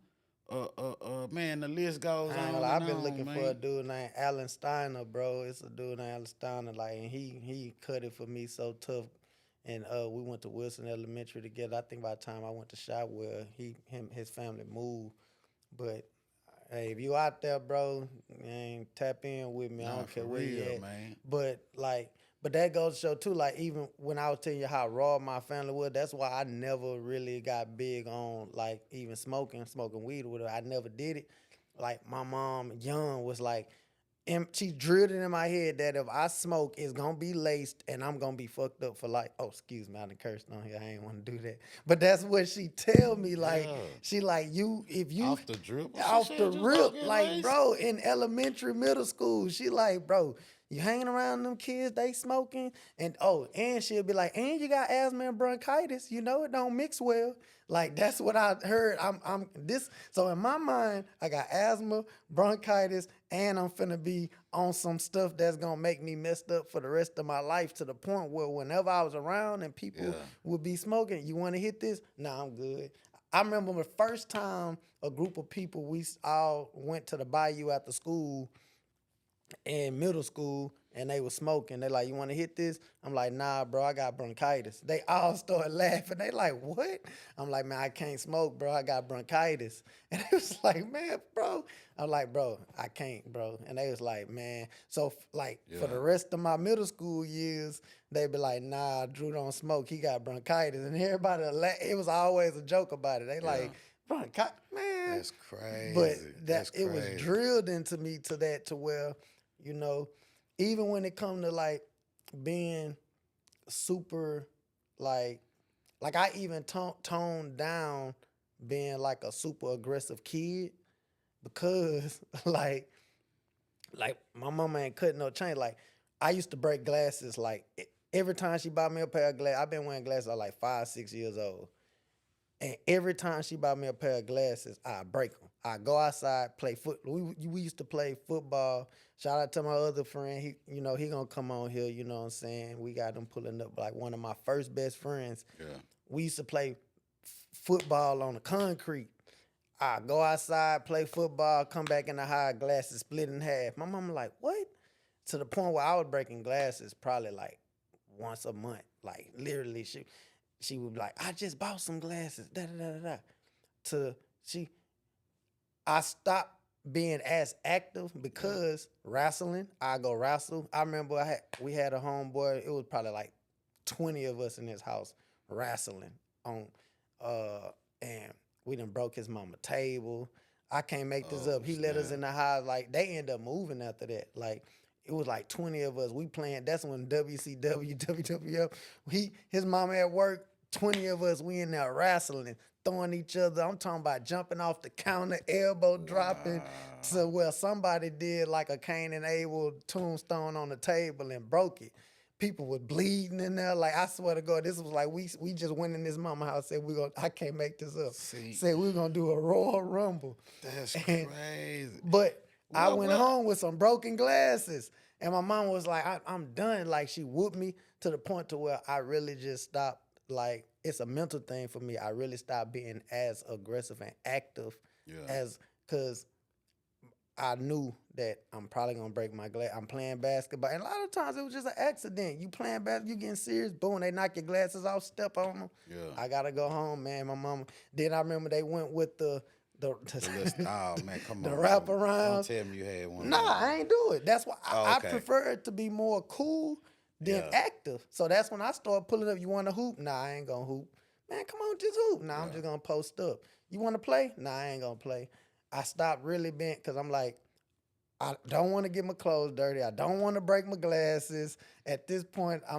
man, the list goes I ain't on. gonna lie, I've and been on, looking man. for a dude named Alan Steiner, bro. It's a dude named Alan Steiner, like, and he cut it for me so tough. And we went to Wilson Elementary together. I think by the time I went to Shotwell, his family moved. But hey, if you out there, bro, ain't tap in with me. I Nah, don't care for where you real, at. man. But that goes to show too, like, even when I was telling you how raw my family was, that's why I never really got big on, like, even smoking weed or whatever. I never did it. Like, my mom, young, was like, and she drilled it in my head that if I smoke, it's gonna be laced and I'm gonna be fucked up for life. Oh, excuse me, I done cursed on here. I ain't want to do that. But that's what she tell me. Like, Yeah. she like, if you Off the drip. off She the said, "You rip, gonna get like, laced?" bro, in elementary, middle school, she like, bro, you hanging around them kids, they smoking, and she'll be like, and you got asthma and bronchitis, you know it don't mix well. Like, that's what I heard. I'm this. So in my mind, I got asthma, bronchitis, and I'm finna be on some stuff that's gonna make me messed up for the rest of my life, to the point where whenever I was around and people Yeah. would be smoking, you want to hit this? Nah, I'm good. I remember the first time a group of people, we all went to the bayou after school in middle school, and they was smoking. They like, you want to hit this? I'm like, nah, bro, I got bronchitis. They all started laughing. They like, what? I'm like, man, I can't smoke, bro. I got bronchitis. And they was like, man, bro. I'm like, bro, I can't, bro. And they was like, man. So, like, for the rest of my middle school years, they be like, nah, Drew don't smoke. He got bronchitis. And everybody, it was always a joke about it. They like, bronchitis, man. That's crazy. But That's it was crazy. drilled into me to where, you know, even when it come to like being super, like I even toned down being like a super aggressive kid, because like my mama ain't cutting no chain. Like, I used to break glasses. Like, every time she bought me a pair of glasses, I've been wearing glasses at like 5, 6 years old. And every time she bought me a pair of glasses, I break them. I go outside, play foot. We used to play football. Shout out to my other friend. He gonna come on here. You know what I'm saying? We got him pulling up like one of my first best friends. Yeah. We used to play football on the concrete. I go outside, play football, come back in the house, glasses split in half. My mama like, what? To the point where I was breaking glasses probably like once a month. Like literally, she would be like, I just bought some glasses. Da da da da da. To she, I stopped being as active because wrestling. I go wrestle. I remember we had a homeboy. It was probably like 20 of us in his house wrestling on, and we done broke his mama table. I can't make this up. He let us in the house. Like they end up moving after that. Like it was like 20 of us. We playing. That's when WCW, WWF. His mama at work. 20 of us. We in there wrestling, throwing each other. I'm talking about jumping off the counter, elbow dropping. So well, somebody did like a Cain and Abel tombstone on the table and broke it. People was bleeding in there. Like I swear to God, this was like we just went in this mama house. Said I can't make this up. Said we're gonna do a Royal Rumble. That's crazy. But I went home with some broken glasses, and my mom was like, "I'm done." Like she whooped me to the point to where I really just stopped. Like it's a mental thing for me. I really stopped being as aggressive and active because I knew that I'm probably gonna break my glass. I'm playing basketball, and a lot of times it was just an accident. You playing basketball, you getting serious, boom, they knock your glasses off, step on them. Yeah. I gotta go home, man. My mama. Then I remember they went with the oh man, come the on. wraparound. Don't tell me you had one. Nah, I ain't do it. That's why okay. I prefer it to be more cool than active. So that's when I started pulling up. You want to hoop? Nah, I ain't gonna hoop. Man, come on, just hoop. Nah, I'm just gonna post up. You want to play? Nah, I ain't gonna play. I stopped really being because I'm like, I don't want to get my clothes dirty. I don't want to break my glasses. At this point, I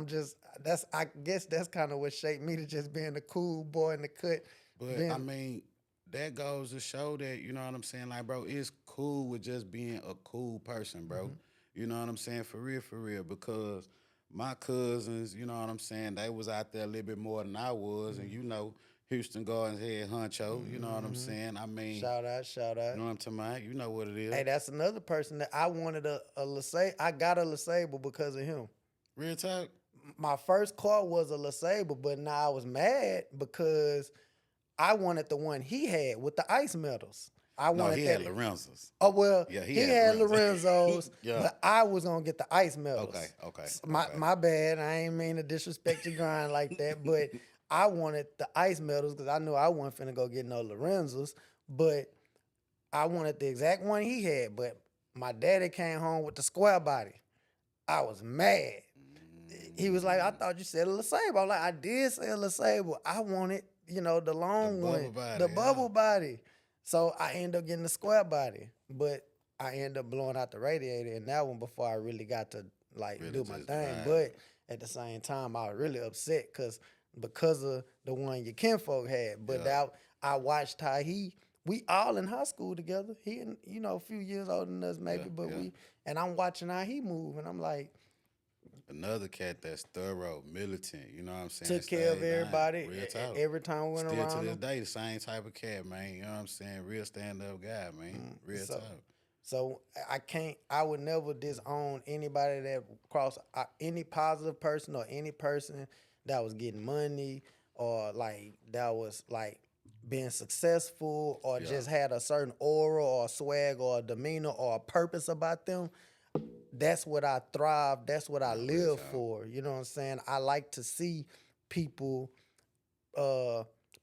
guess that's kind of what shaped me to just being the cool boy in the cut. But I mean, that goes to show that, you know what I'm saying? Like, bro, it's cool with just being a cool person, bro. You know what I'm saying? For real, because my cousins, you know what I'm saying, they was out there a little bit more than I was, and you know, Houston Gardens head honcho, you know what I'm saying? I mean, shout out. you know what I'm talking about? You know what it is. Hey, that's another person that I wanted a LeSabre. I got a LeSabre because of him. Real talk? My first car was a LeSabre, but now I was mad because I wanted the one he had with the ice medals. He had Lorenzos. Oh, well, yeah, he had Lorenzos, yeah. But I was going to get the ice medals. Okay. My bad. I ain't mean to disrespect your grind like that, but I wanted the ice medals because I knew I wasn't finna go get no Lorenzos, but I wanted the exact one he had. But my daddy came home with the square body. I was mad. He was like, I thought you said a LeSabre. I was like, I did say a LeSabre. I wanted, the long one, the bubble body. So I ended up getting the square body, but I ended up blowing out the radiator in that one before I really got to do my thing. Right. But at the same time, I was really upset because of the one your kinfolk had. But I watched how we all in high school together. He, a few years older than us maybe, and I'm watching how he move, and I'm like, another cat that's thorough, militant, you know what I'm saying? Took care of everybody. Real talk. Every time we went Still around to this him. day, the same type of cat, man. You know what I'm saying? Real stand-up guy, man. Real talk. So I would never disown anybody that crossed any positive person or any person that was getting money or that was being successful or just had a certain aura or swag or demeanor or a purpose about them. That's what I thrive. That's what I live for. You know what I'm saying? I like to see people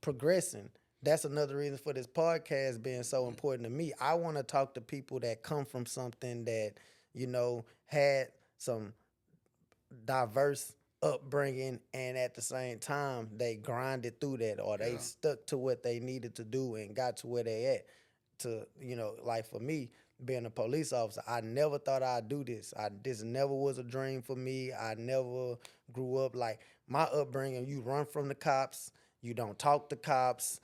progressing. That's another reason for this podcast being so important to me. I want to talk to people that come from something that, had some diverse upbringing and at the same time they grinded through that or they stuck to what they needed to do and got to where they at. Like for me, being a police officer, I never thought I'd do this. This never was a dream for me. I never grew up my upbringing. You run from the cops. You don't talk to cops.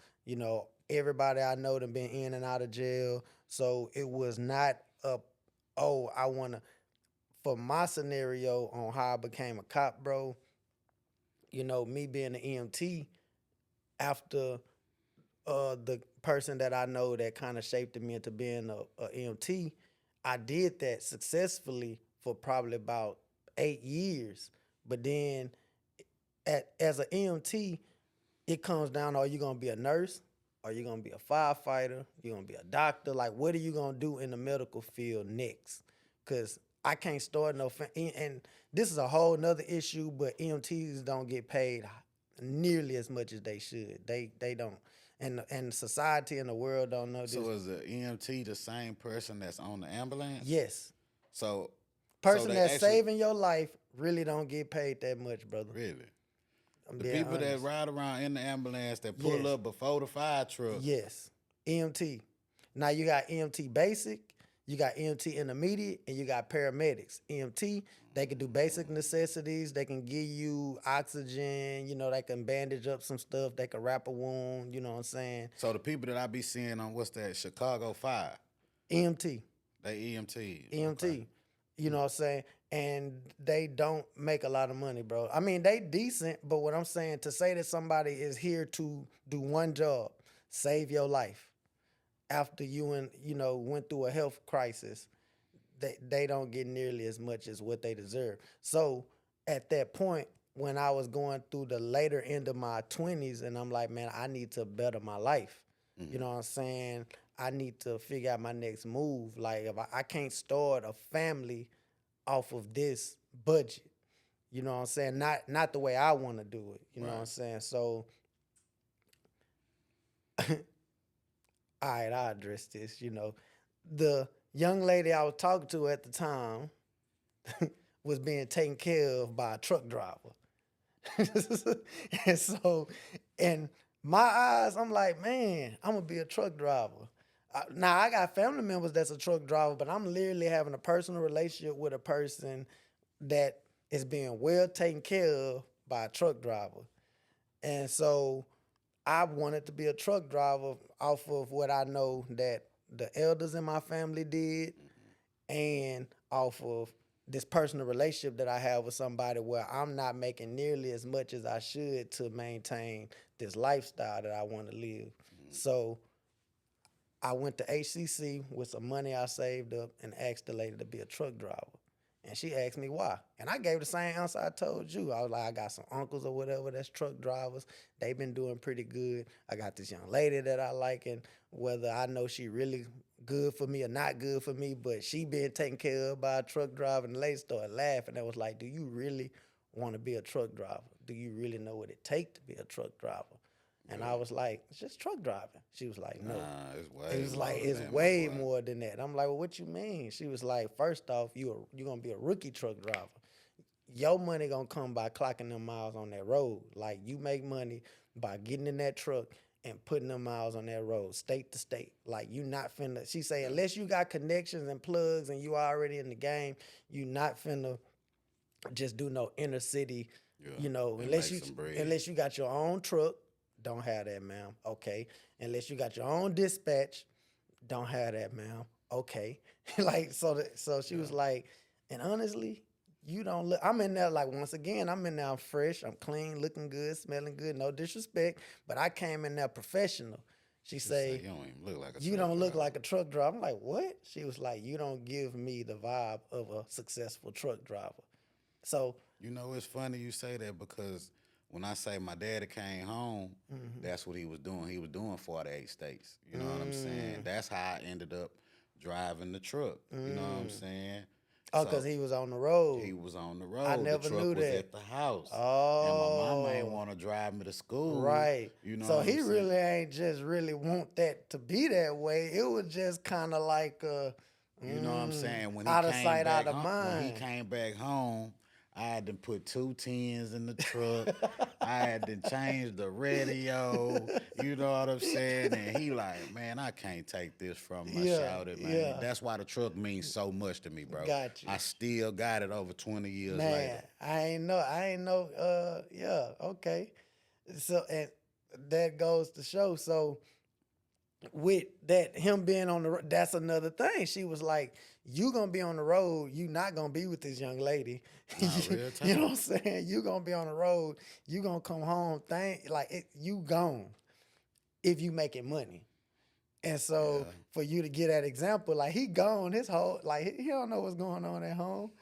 Everybody I know done been in and out of jail. So it was not for my scenario on how I became a cop, bro, me being an EMT, after the person that I know that kind of shaped me into being a EMT, I did that successfully for probably about 8 years. But then as an EMT, it comes down, are you gonna be a nurse? Are you gonna be a firefighter? You gonna be a doctor? Like, what are you gonna do in the medical field next? Cause I can't start and this is a whole nother issue, but EMTs don't get paid nearly as much as they should. They don't. And society and the world don't know this. So is the EMT the same person that's on the ambulance? Yes. So Person they that's actually- saving your life really don't get paid that much, brother. Really? I'm The being people that honest. ride around in the ambulance that pull Yes. up before the fire truck. Yes. EMT. Now you got EMT basic, you got EMT intermediate, and you got paramedics. EMT, they can do basic necessities. They can give you oxygen. You know, they can bandage up some stuff. They can wrap a wound. You know what I'm saying? So the people that I be seeing on what's that, Chicago Fire, EMT. they EMT. EMT. Okay. You know what I'm saying? And they don't make a lot of money, bro. I mean, they decent, but what I'm saying, to say that somebody is here to do one job, save your life, after you went through a health crisis, they don't get nearly as much as what they deserve. So at that point, when I was going through the later end of my 20s, and I'm like, man, I need to better my life. You know what I'm saying? I need to figure out my next move. Like, if I can't start a family off of this budget, you know what I'm saying? Not the way I want to do it. You know what I'm saying? So, all right, I'll address this. You know, the young lady I was talking to at the time was being taken care of by a truck driver. And so, in my eyes, I'm like, man, I'm going to be a truck driver. Now, I got family members that's a truck driver, but I'm literally having a personal relationship with a person that is being well taken care of by a truck driver. And so I wanted to be a truck driver off of what I know that the elders in my family did, and off of this personal relationship that I have with somebody where I'm not making nearly as much as I should to maintain this lifestyle that I want to live. So I went to HCC with some money I saved up and asked the lady to be a truck driver. And she asked me why. And I gave the same answer I told you. I was like, I got some uncles or whatever that's truck drivers. They've been doing pretty good. I got this young lady that I like, and whether I know she really good for me or not good for me, but she being taken care of by a truck driver. And the lady started laughing. I was like, do you really want to be a truck driver? Do you really know what it takes to be a truck driver? And I was like, it's just truck driving. She was like, no. It's way It was like, more it's than way that, boy. more than that. I'm like, well, what you mean? She was like, first off, you're going to be a rookie truck driver. Your money going to come by clocking them miles on that road. Like, you make money by getting in that truck and putting them miles on that road, state to state. Like, you not finna, she say, unless you got connections and plugs and you already in the game, you not finna just do no inner city, And unless make some bread. unless you got your own truck. Don't have that, ma'am. Okay. Unless you got your own dispatch, don't have that, ma'am. Okay. Like, so she was like, and honestly, you don't look, I'm in there like, once again, I'm in there, I'm fresh, I'm clean, looking good, smelling good, no disrespect, but I came in there professional. She say, you don't even look like a you truck don't look driver. like a truck driver. I'm like, what? She was like, you don't give me the vibe of a successful truck driver. So, You know, it's funny you say that because when I say my daddy came home, that's what he was doing. He was doing 48 states. You know what I'm saying? That's how I ended up driving the truck. You know what I'm saying? oh, So, because he was on the road. he was on the road. I never the truck knew was that. at the house. Oh. And my mama ain't want to drive me to school. Right. You know so what he I'm saying? really ain't just really want that to be that way. It was just kind of like You know what I'm saying? When he out of came sight, back out of home, when he mind. came back home, I had to put 2 tens in the truck. I had to change the radio. You know what I'm saying? And he like, man, I can't take this from my Yeah, shouted, man. yeah. That's why the truck means so much to me, bro. Got you. I still got it over 20 years Man, later. I ain't know. Yeah, okay. So, and that goes to show. So, with that, him being on the road, that's another thing. She was like, you gonna be on the road, you not gonna be with this young lady. Nah, real You know talk. what I'm saying? You gonna be on the road, you gonna come home, you gone. if you making money. And so Yeah. for you to get that example, like he gone his whole, like he don't know what's going on at home.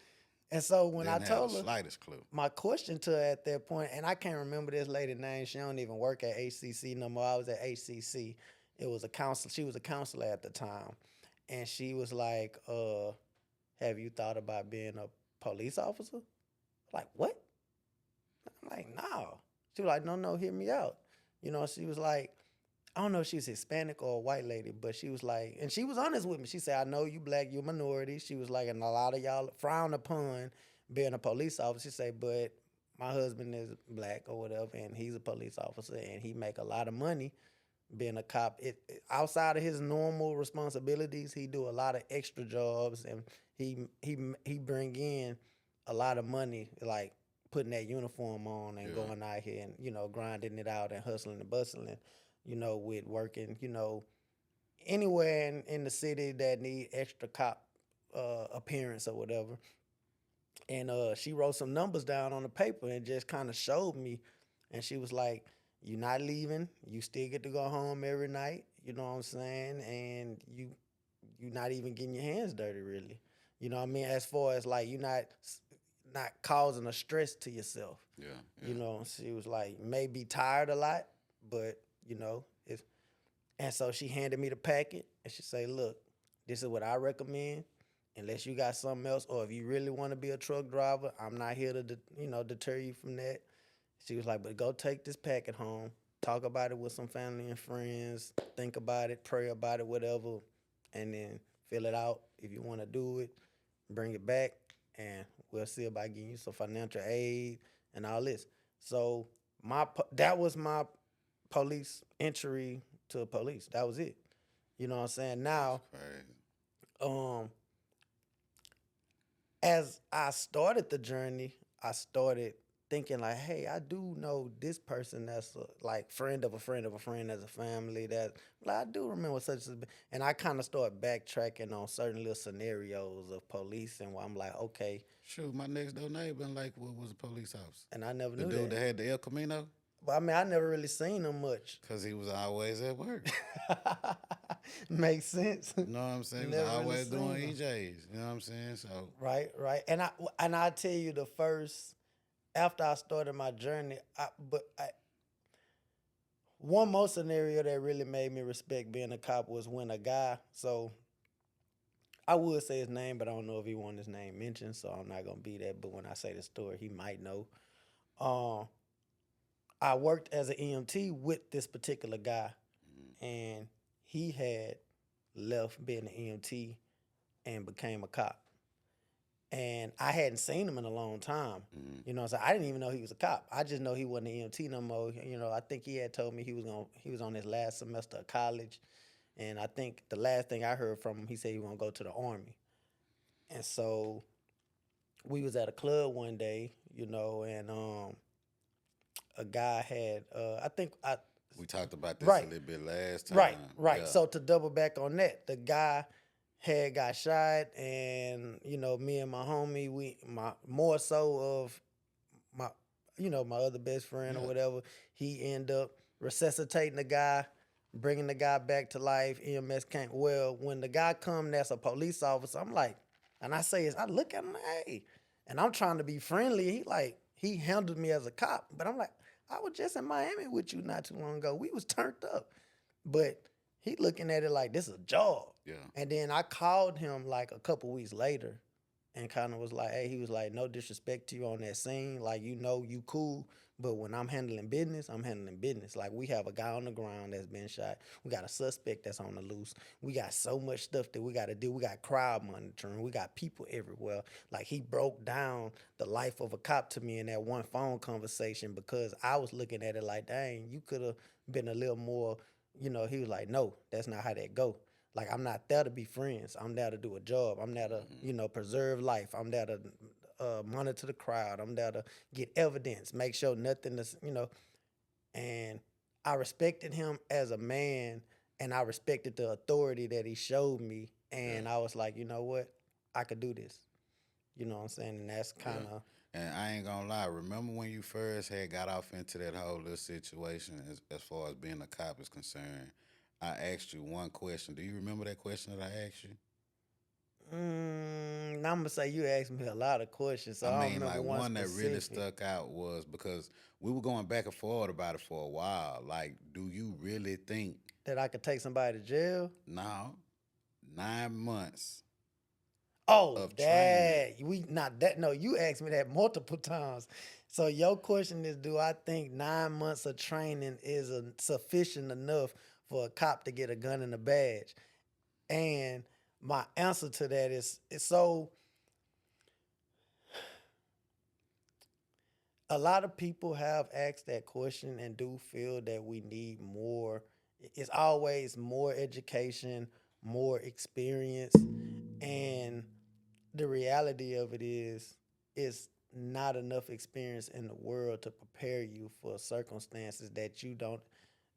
And so when I Didn't have the told her, slightest clue. my question to her at that point, and I can't remember this lady's name. She don't even work at HCC no more. I was at HCC. It was a counsel. She was a counselor at the time, and she was like, "Have you thought about being a police officer?" Like what? I'm like, "No." She was like, "No, hear me out." She was like, I don't know if she's Hispanic or a white lady, but she was like, and she was honest with me. She said, I know you black, you minority. She was like, and a lot of y'all frown upon being a police officer. She said, but my husband is black or whatever, and he's a police officer, and he make a lot of money being a cop. Outside of his normal responsibilities, he do a lot of extra jobs, and he bring in a lot of money, like putting that uniform on and Yeah. going out here and grinding it out and hustling and bustling, with working, anywhere in the city that need extra cop appearance or whatever. And she wrote some numbers down on the paper and just kind of showed me. And she was like, "You're not leaving. You still get to go home every night. You know what I'm saying? And you're not even getting your hands dirty, really. You know what I mean? As far as like you're not causing a stress to yourself. Yeah. She was like, may be tired a lot, but it's and so she handed me the packet and she say, look, this is what I recommend. Unless you got something else, or if you really want to be a truck driver, I'm not here to deter you from that. She was like, but go take this packet home, talk about it with some family and friends, think about it, pray about it, whatever, and then fill it out. If you want to do it, bring it back, and we'll see about getting you some financial aid and all this. So that was my police entry to police. That was it. You know what I'm saying? Now, Crazy. as I started the journey, I started thinking like, hey, I do know this person that's like friend of a friend of a friend as a family that like, I do remember such as, and I kind of started backtracking on certain little scenarios of police and where I'm like, okay, Shoot, my next door neighbor in Lakewood was a police officer. and I never The knew dude that that. had the El Camino, But I mean, I never really seen him much. because he was always at work. Makes sense. You know what I'm saying? He was Never really always doing seen him. EJs. You know what I'm saying? So, Right. And I tell you the first after I started my journey, one more scenario that really made me respect being a cop was when a guy, so I would say his name, but I don't know if he wanted his name mentioned, so I'm not gonna be that. But when I say the story, he might know. Um, I worked as an EMT with this particular guy, and he had left being an EMT and became a cop. And I hadn't seen him in a long time. So I didn't even know he was a cop. I just know he wasn't an EMT no more. I think he had told me he was on his last semester of college. And I think the last thing I heard from him, he said he was gonna go to the Army. And so we was at a club one day, and a guy had we talked about this Right. a little bit last time. Right. Yeah. So to double back on that, the guy had got shot, and me and my homie, more so of my, my other best friend or Yeah. whatever, he ended up resuscitating the guy, bringing the guy back to life. EMS came. Well, when the guy come, that's a police officer. I'm like, and I look at him, like, hey, and I'm trying to be friendly. He handled me as a cop, but I'm like, I was just in Miami with you not too long ago. We was turned up, but he looking at it like this is a job. Yeah. And then I called him like a couple weeks later and kind of was like, hey, he was like, no disrespect to you on that scene. Like, you cool. But when I'm handling business, I'm handling business. Like, we have a guy on the ground that's been shot. We got a suspect that's on the loose. We got so much stuff that we got to do. We got crowd monitoring. We got people everywhere. Like, he broke down the life of a cop to me in that one phone conversation because I was looking at it like, dang, you could have been a little more, he was like, no, that's not how that go. Like, I'm not there to be friends. I'm there to do a job. I'm there to, preserve life. I'm there to monitor the crowd. I'm there to get evidence, make sure nothing is, and I respected him as a man, and I respected the authority that he showed me. And I was like, you know what? I could do this. You know what I'm saying? And that's kind of And I ain't gonna lie, remember when you first had got off into that whole little situation as far as being a cop is concerned? I asked you one question. Do you remember that question that I asked you? Now I'm gonna say you asked me a lot of questions, so I I don't mean, remember like one one that really specific. stuck out was because we were going back and forth about it for a while. Like, do you really think That I could take somebody to jail. now 9 months Oh, of training? that we not that. No, you asked me that multiple times. So your question is, do I think 9 months of training is sufficient enough for a cop to get a gun and a badge? And my answer to that is so. A lot of people have asked that question and do feel that we need more. It's always more education, more experience, and the reality of it is not enough experience in the world to prepare you for circumstances that you don't.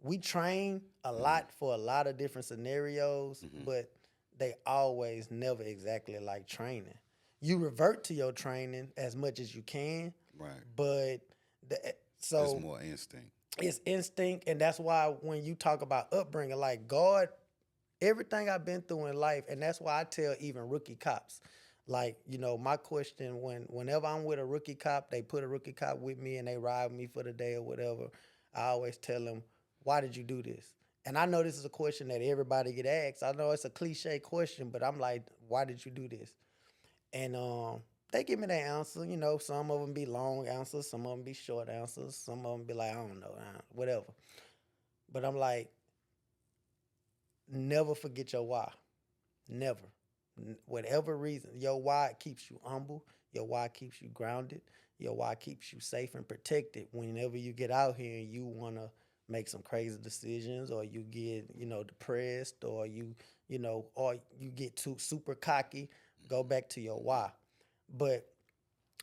We train a Mm-hmm. lot for a lot of different scenarios, Mm-hmm. but they always never exactly like training. You revert to your training as much as you can, Right. but the, It's so more instinct. it's instinct, and that's why when you talk about upbringing, like God, everything I've been through in life, and that's why I tell even rookie cops, like my question whenever I'm with a rookie cop, they put a rookie cop with me and they ride with me for the day or whatever. I always tell them, why did you do this? And I know this is a question that everybody get asked. I know it's a cliche question, but I'm like, why did you do this? And they give me their answer. Some of them be long answers, some of them be short answers, some of them be like, I don't know, whatever. But I'm like, never forget your why. Never. Whatever reason, your why keeps you humble. Your why keeps you grounded. Your why keeps you safe and protected whenever you get out here and you want to make some crazy decisions, or you get, depressed, or or you get too super cocky. Go back to your why. But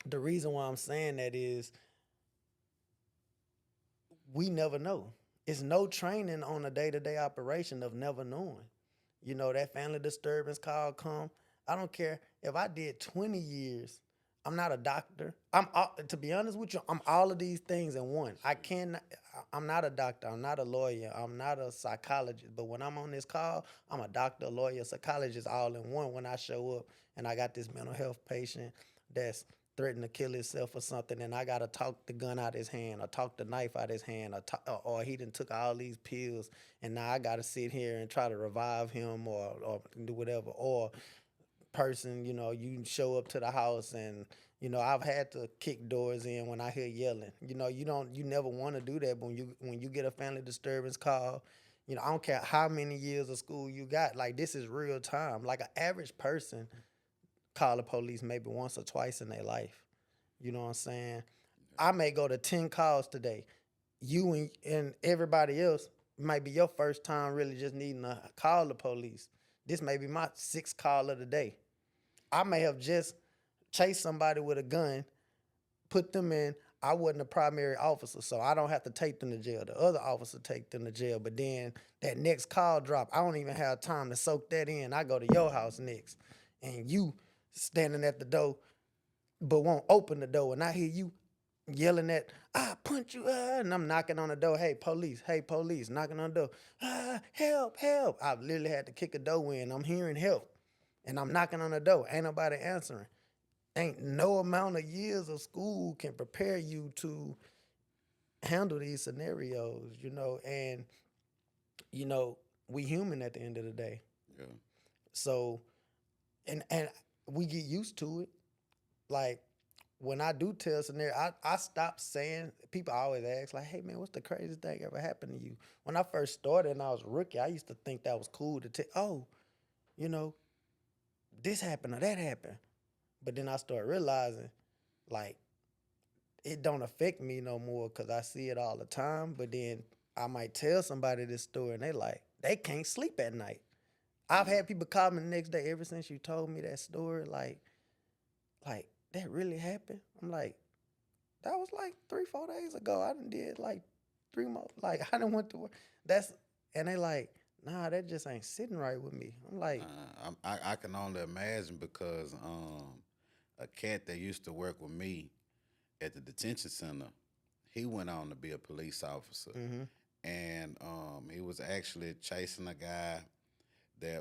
the reason why I'm saying that is we never know. It's no training on a day-to-day operation of never knowing. That family disturbance call come. I don't care if I did 20 years. I'm not a doctor. To be honest with you, I'm all of these things in one. I can I'm not a doctor. I'm not a lawyer. I'm not a psychologist. But when I'm on this call, I'm a doctor, lawyer, psychologist all in one when I show up and I got this mental health patient that's threatened to kill himself or something, and I gotta talk the gun out his hand, or talk the knife out his hand, or he done took all these pills, and now I gotta sit here and try to revive him, or do whatever. Or person, you show up to the house, and I've had to kick doors in when I hear yelling. You never want to do that, but when you get a family disturbance call, I don't care how many years of school you got. Like, this is real time. Like, an average person call the police maybe once or twice in their life. You know what I'm saying? I may go to 10 calls today. You and everybody else might be your first time really just needing to call the police. This may be my sixth call of the day. I may have just chased somebody with a gun, put them in. I wasn't a primary officer, so I don't have to take them to jail. The other officer take them to jail. But then that next call drop, I don't even have time to soak that in. I go to your house next, and you standing at the door, but won't open the door, and I hear you yelling at, I punch you, and I'm knocking on the door. Hey, police, knocking on the door. Help, help. I've literally had to kick a door in. I'm hearing help, and I'm knocking on the door. Ain't nobody answering. Ain't no amount of years of school can prepare you to handle these scenarios, and you know, we human at the end of the day. Yeah. So and we get used to it. Like, when I do tell scenario, I stop saying. People always ask, like, "Hey man, what's the craziest thing ever happened to you?" When I first started and I was a rookie, I used to think that was cool to tell. Oh, you know, this happened or that happened. But then I started realizing, like, it don't affect me no more because I see it all the time. But then I might tell somebody this story and they can't sleep at night. I've Mm. had people call me the next day ever since you told me that story, like that really happened. I'm like, that was like 3, 4 days ago. I done did like 3 months. Like, I done went to work. That's and they like, nah, that just ain't sitting right with me. I'm like, I can only imagine because a cat that used to work with me, at the detention center, he went on to be a police officer, Mm-hmm. and he was actually chasing a guy that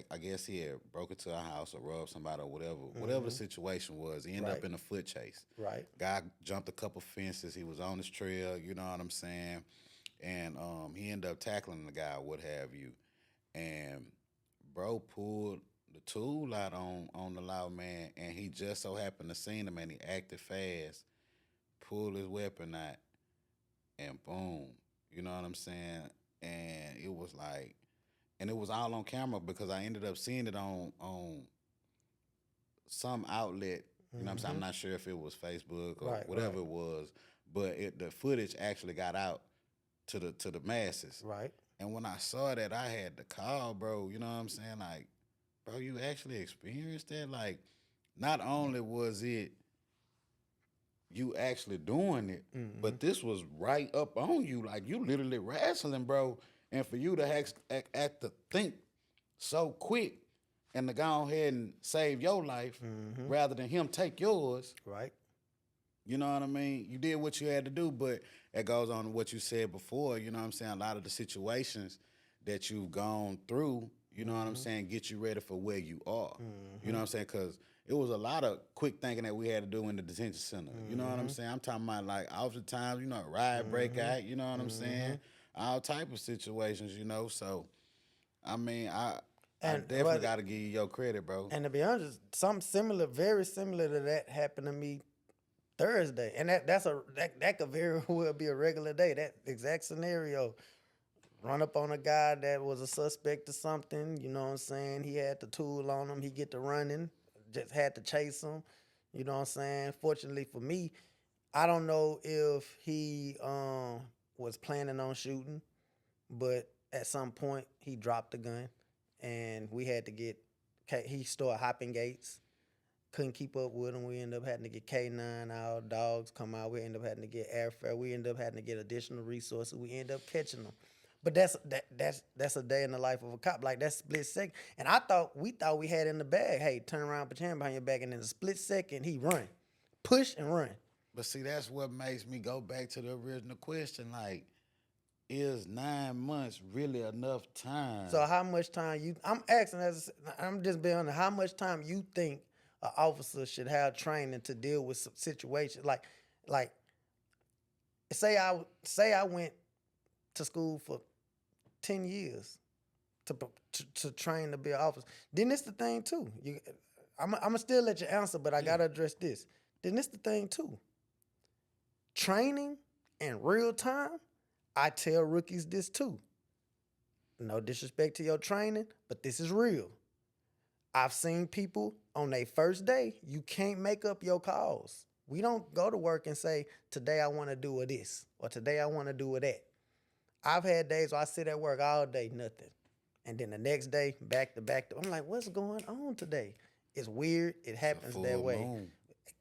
I guess he had broke into a house or robbed somebody or whatever the situation was. He ended up Right. in a foot chase. Right. Guy jumped a couple fences. He was on his trail. You know what I'm saying? And he ended up tackling the guy, what have you. And bro pulled the tool out on the loud man, and he just so happened to see him, and he acted fast, pulled his weapon out, and boom. You know what I'm saying? And it was like, and it was all on camera because I ended up seeing it on some outlet. You know what I'm saying? I'm not sure if it was Facebook or Right, whatever right. it was, but the footage actually got out to the masses. Right. And when I saw that, I had to call, bro. You know what I'm saying? Like, bro, you actually experienced that? Like, not only was it you actually doing it, but this was right up on you. Like, you literally wrestling, bro. And for you to act to think so quick and to go ahead and save your life rather than him take yours, Right. you know what I mean? You did what you had to do, but it goes on to what you said before. You know what I'm saying? A lot of the situations that you've gone through, you know what I'm saying, get you ready for where you are. You know what I'm saying? Because it was a lot of quick thinking that we had to do in the detention center. You know what I'm saying? I'm talking about like oftentimes, you know, riot breakout, you know what I'm saying? All type of situations, you know. So, I mean, I And definitely but- got to give you your credit, bro. And to be honest, something similar, very similar to that happened to me Thursday. And that could very well be a regular day. That exact scenario. Run up on a guy that was a suspect or something, you know what I'm saying? He had the tool on him, he get to running, just had to chase him, you know what I'm saying? Fortunately for me, I don't know if he was planning on shooting, but at some point he dropped the gun and we had to he started hopping gates. Couldn't keep up with him. We ended up having to get K9 out, dogs come out. We ended up having to get airfare. We ended up having to get additional resources. We ended up catching them. But that's a day in the life of a cop. Like that split second. And we thought we had in the bag. Hey, turn around, put your hand behind your back, and in a split second he run, push and run. But see, that's what makes me go back to the original question. Like, is 9 months really enough time? So how much time I'm asking, I'm just being honest, how much time you think an officer should have training to deal with situations like say I went to school for 10 years to train to be an officer. Then it's the thing too. I'm gonna still let you answer, but I gotta address this. Then it's the thing too. Training in real time, I tell rookies this too. No disrespect to your training, but this is real. I've seen people on their first day, you can't make up your calls. We don't go to work and say, today I want to do this, or today I want to do that. I've had days where I sit at work all day, nothing. And then the next day, back to back. I'm like, what's going on today? It's weird. It happens that full way. moon.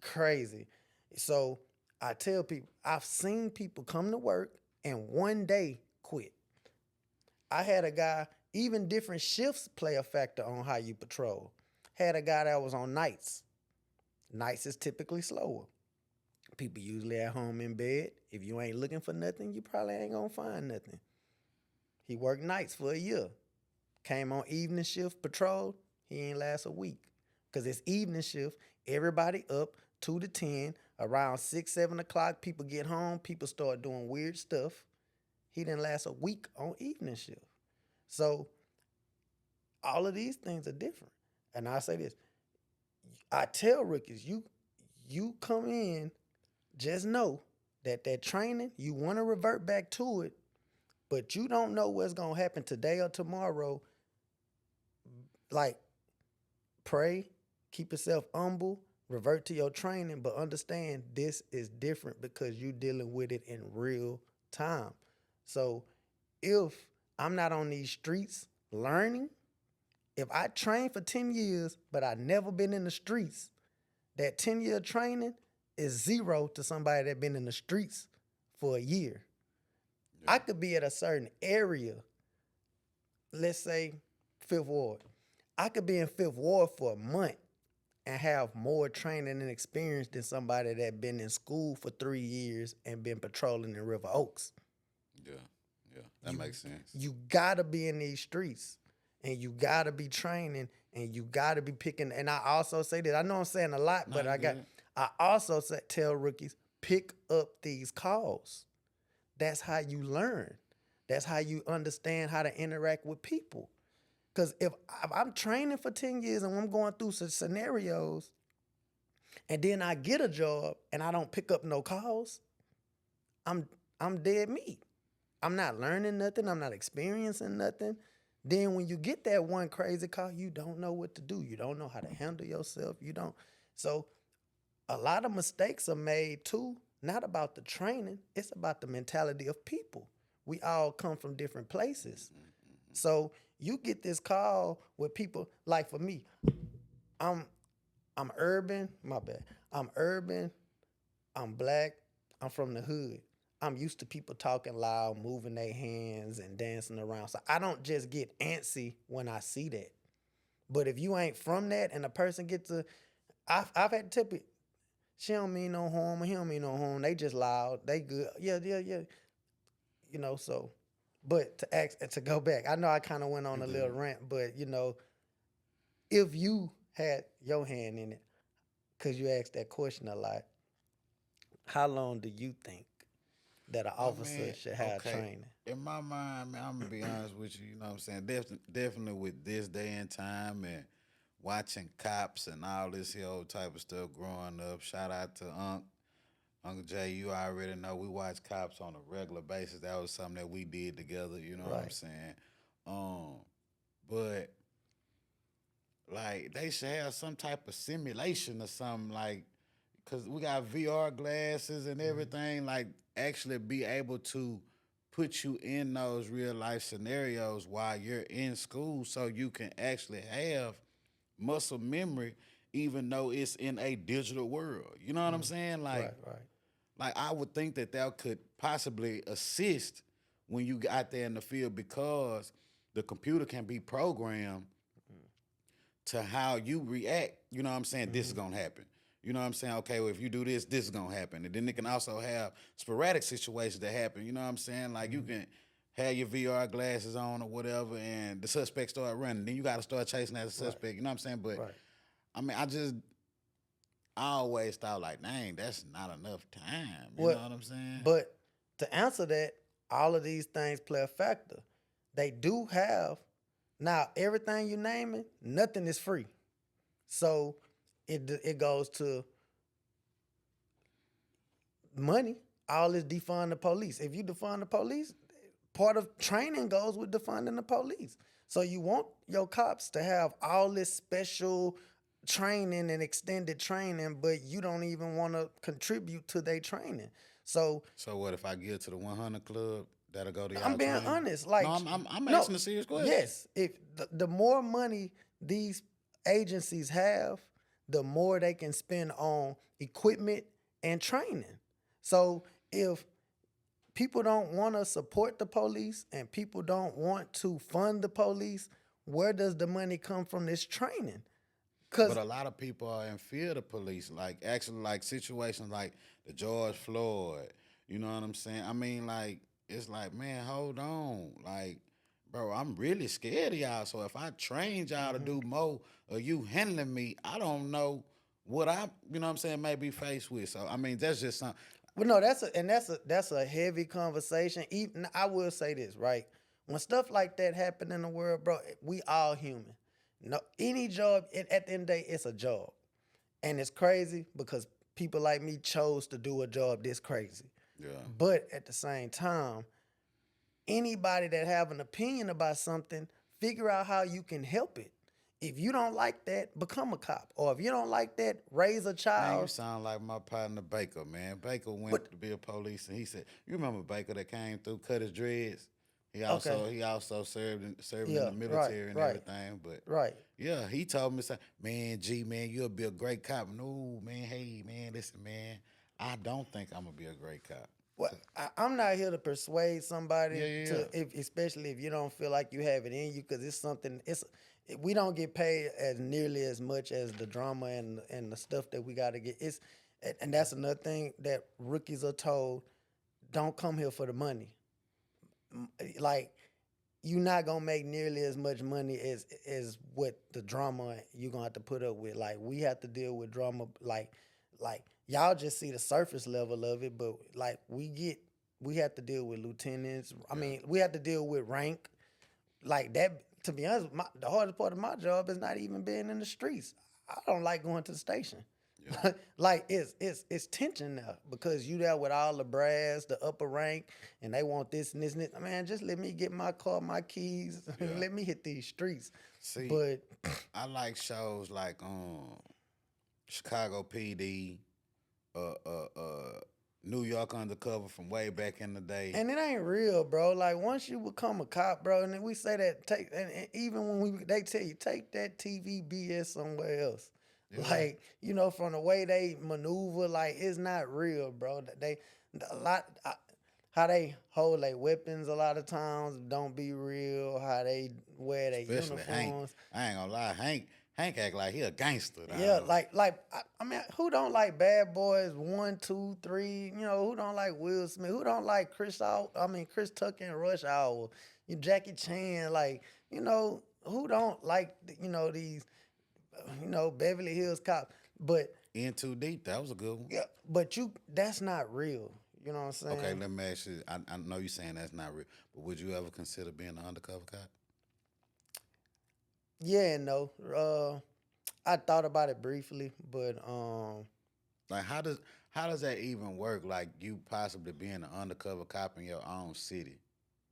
Crazy. So I tell people, I've seen people come to work and one day quit. I had a guy, even different shifts play a factor on how you patrol. Had a guy that was on nights. Nights is typically slower. People usually at home in bed. If you ain't looking for nothing, you probably ain't gonna find nothing. He worked nights for a year. Came on evening shift patrol, he ain't last a week. Because it's evening shift, everybody up 2 to 10, around 6, 7 o'clock, people get home, people start doing weird stuff. He didn't last a week on evening shift. So all of these things are different. And I say this, I tell rookies, you come in, just know that training, you want to revert back to it, but you don't know what's going to happen today or tomorrow. Like, pray, keep yourself humble, revert to your training, but understand this is different because you're dealing with it in real time. So if I'm not on these streets learning, if I train for 10 years, but I never been in the streets, that 10-year training is zero to somebody that been in the streets for a year. I could be at a certain area, let's say 5th Ward. I could be in 5th Ward for a month. and have more training and experience than somebody that been in school for 3 years and been patrolling in River Oaks. Yeah, yeah, that makes sense. You gotta be in these streets, and you gotta be training, and you gotta be picking. And I also say that I know I'm saying a lot, but you good. I also tell rookies, pick up these calls. That's how you learn. That's how you understand how to interact with people. Because if I'm training for 10 years and I'm going through some scenarios, and then I get a job and I don't pick up no calls, I'm dead meat. I'm not learning nothing. I'm not experiencing nothing. Then when you get that one crazy call, you don't know what to do. You don't know how to handle yourself. You don't. So a lot of mistakes are made too, not about the training. It's about the mentality of people. We all come from different places. So you get this call with people, like for me, I'm urban, my bad. I'm urban, I'm black, I'm from the hood. I'm used to people talking loud, moving their hands and dancing around. So I don't just get antsy when I see that. But if you ain't from that and a person gets to, I've had to tip it, she don't mean no harm or he don't mean no harm. They just loud, they good. Yeah. You know, so, but to go back, I know I kind of went on a little rant, but you know, if you had your hand in it, because you asked that question a lot, how long do you think that an officer should have training? In my mind, man, I'm gonna be honest with you. You know what I'm saying? Definitely with this day and time and watching cops and all this here old type of stuff growing up. Shout out to Uncle Jay. You already know we watch cops on a regular basis. That was something that we did together. You know what I'm saying? But like they should have some type of simulation or something, like, because we got VR glasses and everything, like actually be able to put you in those real life scenarios while you're in school so you can actually have muscle memory even though it's in a digital world. You know what I'm saying? Like, Right. like I would think that that could possibly assist when you get out there in the field because the computer can be programmed to how you react. You know what I'm saying? This is gonna happen. You know what I'm saying? Okay, well, if you do this, this is gonna happen. And then it can also have sporadic situations that happen. You know what I'm saying? Like you can have your VR glasses on or whatever, and the suspect start running. Then you got to start chasing that suspect. You know what I'm saying? But I mean, I always thought like, dang, that's not enough time. You know what I'm saying? But to answer that, all of these things play a factor. They do have, now everything you naming, nothing is free. So it goes to money. All is defund the police. If you defund the police, part of training goes with defunding the police. So you want your cops to have all this special training and extended training, but you don't even want to contribute to their training. So what if I get to the 100 Club? That'll go to y'all I'm being training? honest. Like, no, I'm asking a serious question. Yes, if the more money these agencies have, the more they can spend on equipment and training. So if people don't want to support the police and people don't want to fund the police, where does the money come from this training? But a lot of people are in fear of the police. Like actually, like situations like the George Floyd. You know what I'm saying? I mean, like it's like, man, hold on, like. Bro, I'm really scared of y'all. So if I trained y'all to do more of you handling me, I don't know what you know what I'm saying, may be faced with. So I mean, that's just something. Well, no, that's a heavy conversation. Even I will say this, right? When stuff like that happen in the world, bro, we all human. No, any job at the end of the day, it's a job, and it's crazy because people like me chose to do a job this crazy. Yeah. But at the same time, anybody that have an opinion about something, figure out how you can help it. If you don't like that, become a cop. Or if you don't like that, raise a child. Man, you sound like my partner Baker, man. Baker went to be a police, and he said, "You remember Baker that came through, cut his dreads? He also served in the military and everything. But yeah, he told me, man, G, man, you'll be a great cop. No, man, hey, man, listen, man, I don't think I'm gonna be a great cop. Well, I'm not here to persuade somebody Yeah. especially if you don't feel like you have it in you, because it's something. We don't get paid as nearly as much as the drama and the stuff that we got to get. And that's another thing that rookies are told: don't come here for the money. Like, you're not gonna make nearly as much money as what the drama you're gonna have to put up with. Like, we have to deal with drama. Like y'all just see the surface level of it, but like we have to deal with lieutenants. I mean, we have to deal with rank like that. To be honest, the hardest part of my job is not even being in the streets. I don't like going to the station. Yeah. Like, it's tension now because you there with all the brass, the upper rank, and they want this and this and this. Man, just let me get my car, my keys, and let me hit these streets. See, But I like shows like Chicago PD, New York Undercover from way back in the day. and it ain't real, bro. Like, once you become a cop, bro, and then we say that and even when they tell you take that TV BS somewhere else. Yeah. Like, from the way they maneuver, like, it's not real, bro. How they hold their weapons a lot of times don't be real. How they wear their Especially Hank. uniforms. I ain't gonna lie, Hank act like he a gangster. Yeah, I mean, who don't like Bad Boys 1, 2, 3? Who don't like Will Smith? Who don't like Chris Tucker and Rush Hour? Jackie Chan, like, who don't like these Beverly Hills Cop? But In Too Deep, that was a good one. yeah, but that's not real. You know what I'm saying? Okay, let me ask you. I know you saying that's not real, but would you ever consider being an undercover cop? Yeah and no. I thought about it briefly, but Like, how does that even work? Like, you possibly being an undercover cop in your own city.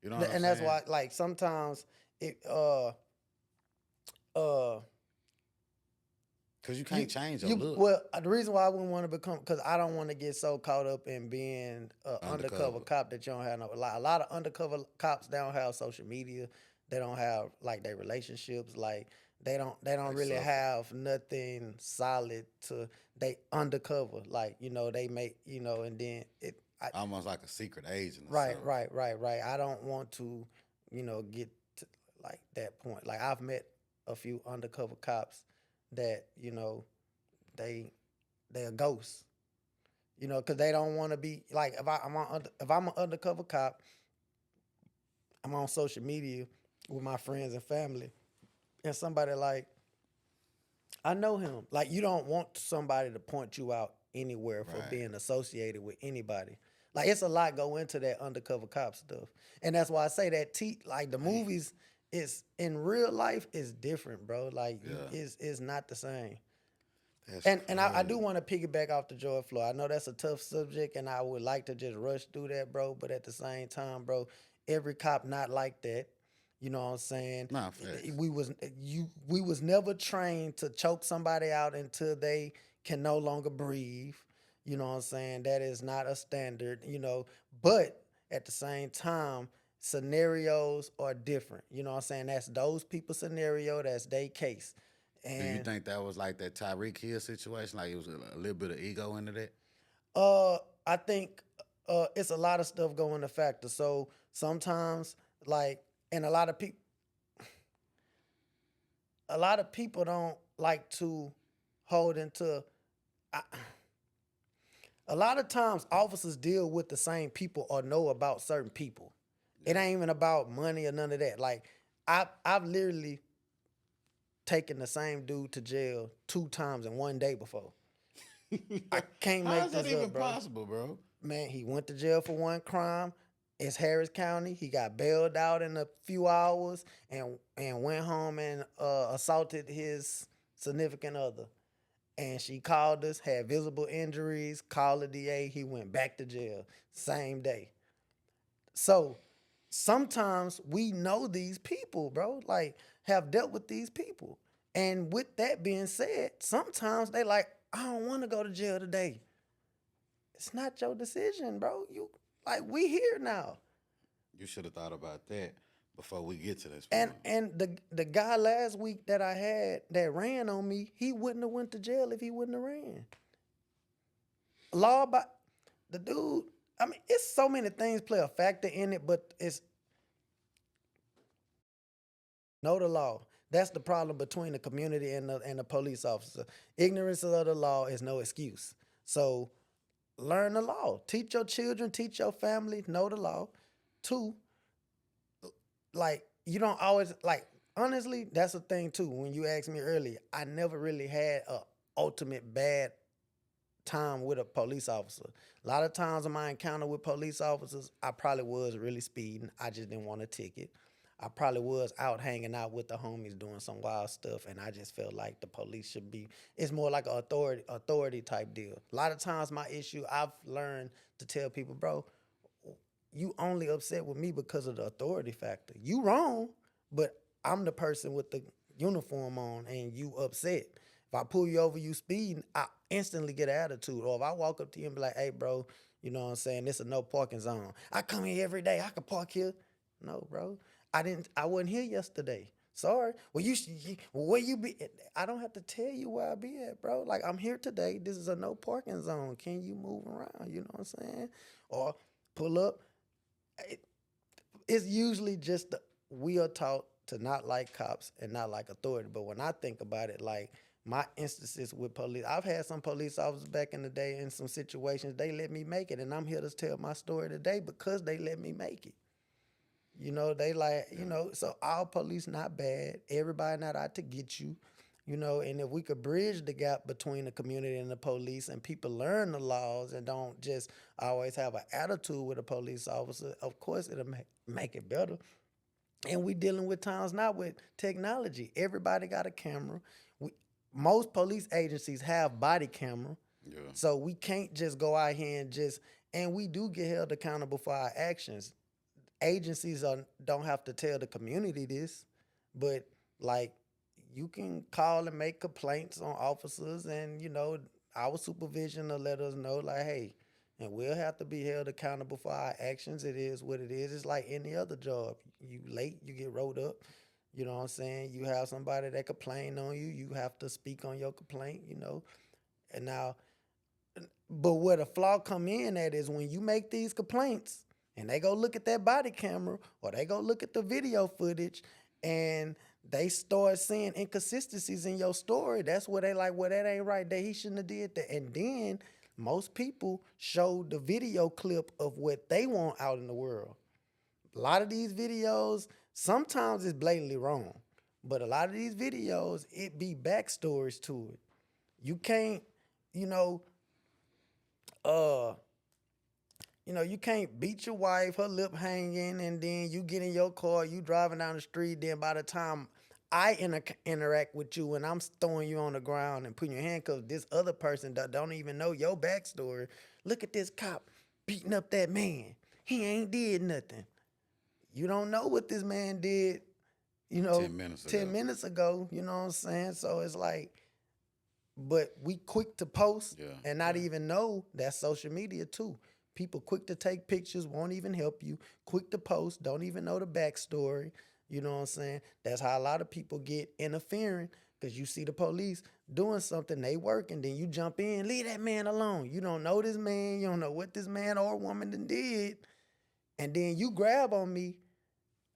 You know what I'm and saying? that's why, like, sometimes it Because you can't change your look. Well, the reason why I wouldn't want to become, because I don't want to get so caught up in being an undercover cop that you don't have no. Like, a lot of undercover cops, they don't have social media. They don't have like their relationships. Like, they don't really suffer. have nothing solid to they undercover. Like, they make and then Almost like a secret agent. Or right, something. right. I don't want to get to like that point. Like, I've met a few undercover cops that they a ghost, because they don't want to be like, if I'm an undercover cop, I'm on social media with my friends and family, and somebody like, I know him. Like, you don't want somebody to point you out anywhere for Right. being associated with anybody. Like, it's a lot go into that undercover cop stuff, and that's why I say that like the movies is in real life is different, bro. Like, Yeah. it's not the same. That's And I do crazy. want to piggyback off the George Floyd. I know that's a tough subject, and I would like to just rush through that, bro. But at the same time, bro, every cop not like that. You know what I'm saying? Nah, facts. We was never trained to choke somebody out until they can no longer breathe. You know what I'm saying? That is not a standard. But at the same time, scenarios are different. You know what I'm saying? That's those people's scenario. That's their case. Do you And think that was like that Tyreek Hill situation? Like, it was a little bit of ego into that? I think it's a lot of stuff going to factor. So sometimes, like, and a lot of people don't like to hold into. A lot of times, officers deal with the same people or know about certain people. It ain't even about money or none of that. Like, I've literally taken the same dude to jail 2 times in one day before. I can't How make is that this even up, bro. possible, bro? Man, he went to jail for one crime. It's Harris County. He got bailed out in a few hours and went home and assaulted his significant other. And she called us, had visible injuries, called the DA. He went back to jail same day. So sometimes we know these people, bro, like, have dealt with these people. And with that being said, sometimes they like, I don't want to go to jail today. It's not your decision, bro. We here now. You should have thought about that before we get to this point. And the guy last week that I had that ran on me, he wouldn't have went to jail if he wouldn't have ran. The dude, I mean, it's so many things play a factor in it, but it's know the law. That's the problem between the community and the police officer. Ignorance of the law is no excuse. So learn the law. Teach your children, teach your family, know the law. Two, like you don't always like honestly, that's the thing too. When you asked me earlier, I never really had a ultimate bad time with a police officer. A lot of times in my encounter with police officers, I probably was really speeding. I just didn't want a ticket. I probably was out hanging out with the homies doing some wild stuff, and I just felt like the police should be. It's more like an authority type deal. A lot of times, my issue, I've learned to tell people, bro, you only upset with me because of the authority factor. You wrong, but I'm the person with the uniform on, and you upset. If I pull you over, you speeding, I instantly get an attitude. Or if I walk up to you and be like, hey, bro, you know what I'm saying? This is a no parking zone. I come here every day. I can park here. No, bro. I wasn't here yesterday. Sorry. Well, where you be? I don't have to tell you where I be at, bro. Like, I'm here today. This is a no parking zone. Can you move around? You know what I'm saying? Or pull up. It's usually just we are taught to not like cops and not like authority. But when I think about it, like my instances with police, I've had some police officers back in the day in some situations, they let me make it. And I'm here to tell my story today because they let me make it. You know, they like, you know, so all police not bad. Everybody not out to get you. You know, and if we could bridge the gap between the community and the police and people learn the laws and don't just always have an attitude with a police officer, of course it'll make it better. And we dealing with times now with technology. Everybody got a camera. Most police agencies have body camera. Yeah. So we can't just go out here and we do get held accountable for our actions. Agencies don't have to tell the community this, but like you can call and make complaints on officers, and you know our supervision will let us know like, hey, and we'll have to be held accountable for our actions. It is what it is. It's like any other job. You late, you get rolled up. You know what I'm saying? You have somebody that complain on you. You have to speak on your complaint. You know, and now, but where the flaw come in at is when you make these complaints and they go look at that body camera or they go look at the video footage and they start seeing inconsistencies in your story. That's where they like, well, that ain't right. That he shouldn't have did that. And then most people show the video clip of what they want out in the world. A lot of these videos, sometimes it's blatantly wrong. But a lot of these videos, it be backstories to it. You can't, you know, you can't beat your wife, her lip hanging, and then you get in your car, you driving down the street, then by the time I interact with you and I'm throwing you on the ground and putting your handcuffs, this other person that don't even know your backstory, look at this cop beating up that man. He ain't did nothing. You don't know what this man did, 10 minutes ago. 10 minutes ago, you know what I'm saying? So it's like, but we quick to post and not even know that's social media too. People quick to take pictures, won't even help you. Quick to post, don't even know the backstory. You know what I'm saying? That's how a lot of people get interfering because you see the police doing something, they work, and then you jump in, leave that man alone. You don't know this man, you don't know what this man or woman did, and then you grab on me.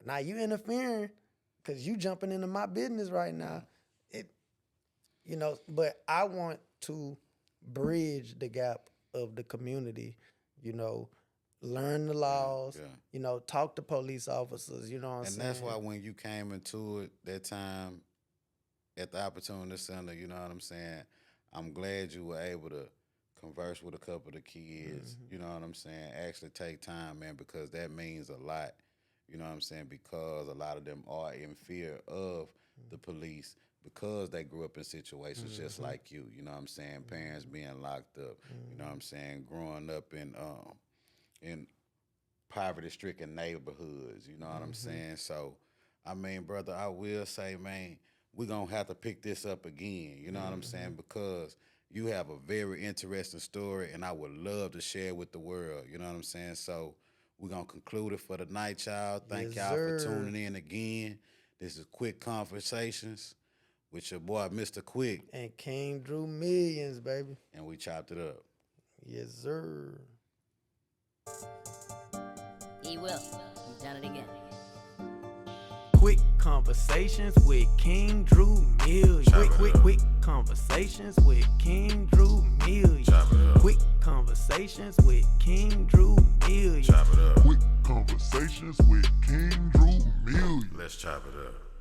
Now you interfering because you jumping into my business right now. But I want to bridge the gap of the community, learn the laws, talk to police officers, you know what I'm saying? And that's why when you came into it that time at the Opportunity Center, you know what I'm saying, I'm glad you were able to converse with a couple of the kids, you know what I'm saying, actually take time, man, because that means a lot, you know what I'm saying, because a lot of them are in fear of the police because they grew up in situations just like you know what I'm saying, parents being locked up, you know what I'm saying, growing up in poverty-stricken neighborhoods, you know what I'm saying? So, I mean, brother, I will say, man, we're going to have to pick this up again, you know what I'm saying? Because you have a very interesting story, and I would love to share it with the world, you know what I'm saying? So, we're going to conclude it for the night, y'all. Thank y'all for tuning in again. This is Quick Conversations with your boy, Mr. Quick. And King Drew Millions, baby. And we chopped it up. Yes, sir. He will. He's done it again. Quick conversations with King Drew Million. Quick conversations with King Drew Million. Quick conversations with King Drew Million. Quick conversations with King Drew Million. Let's chop it up.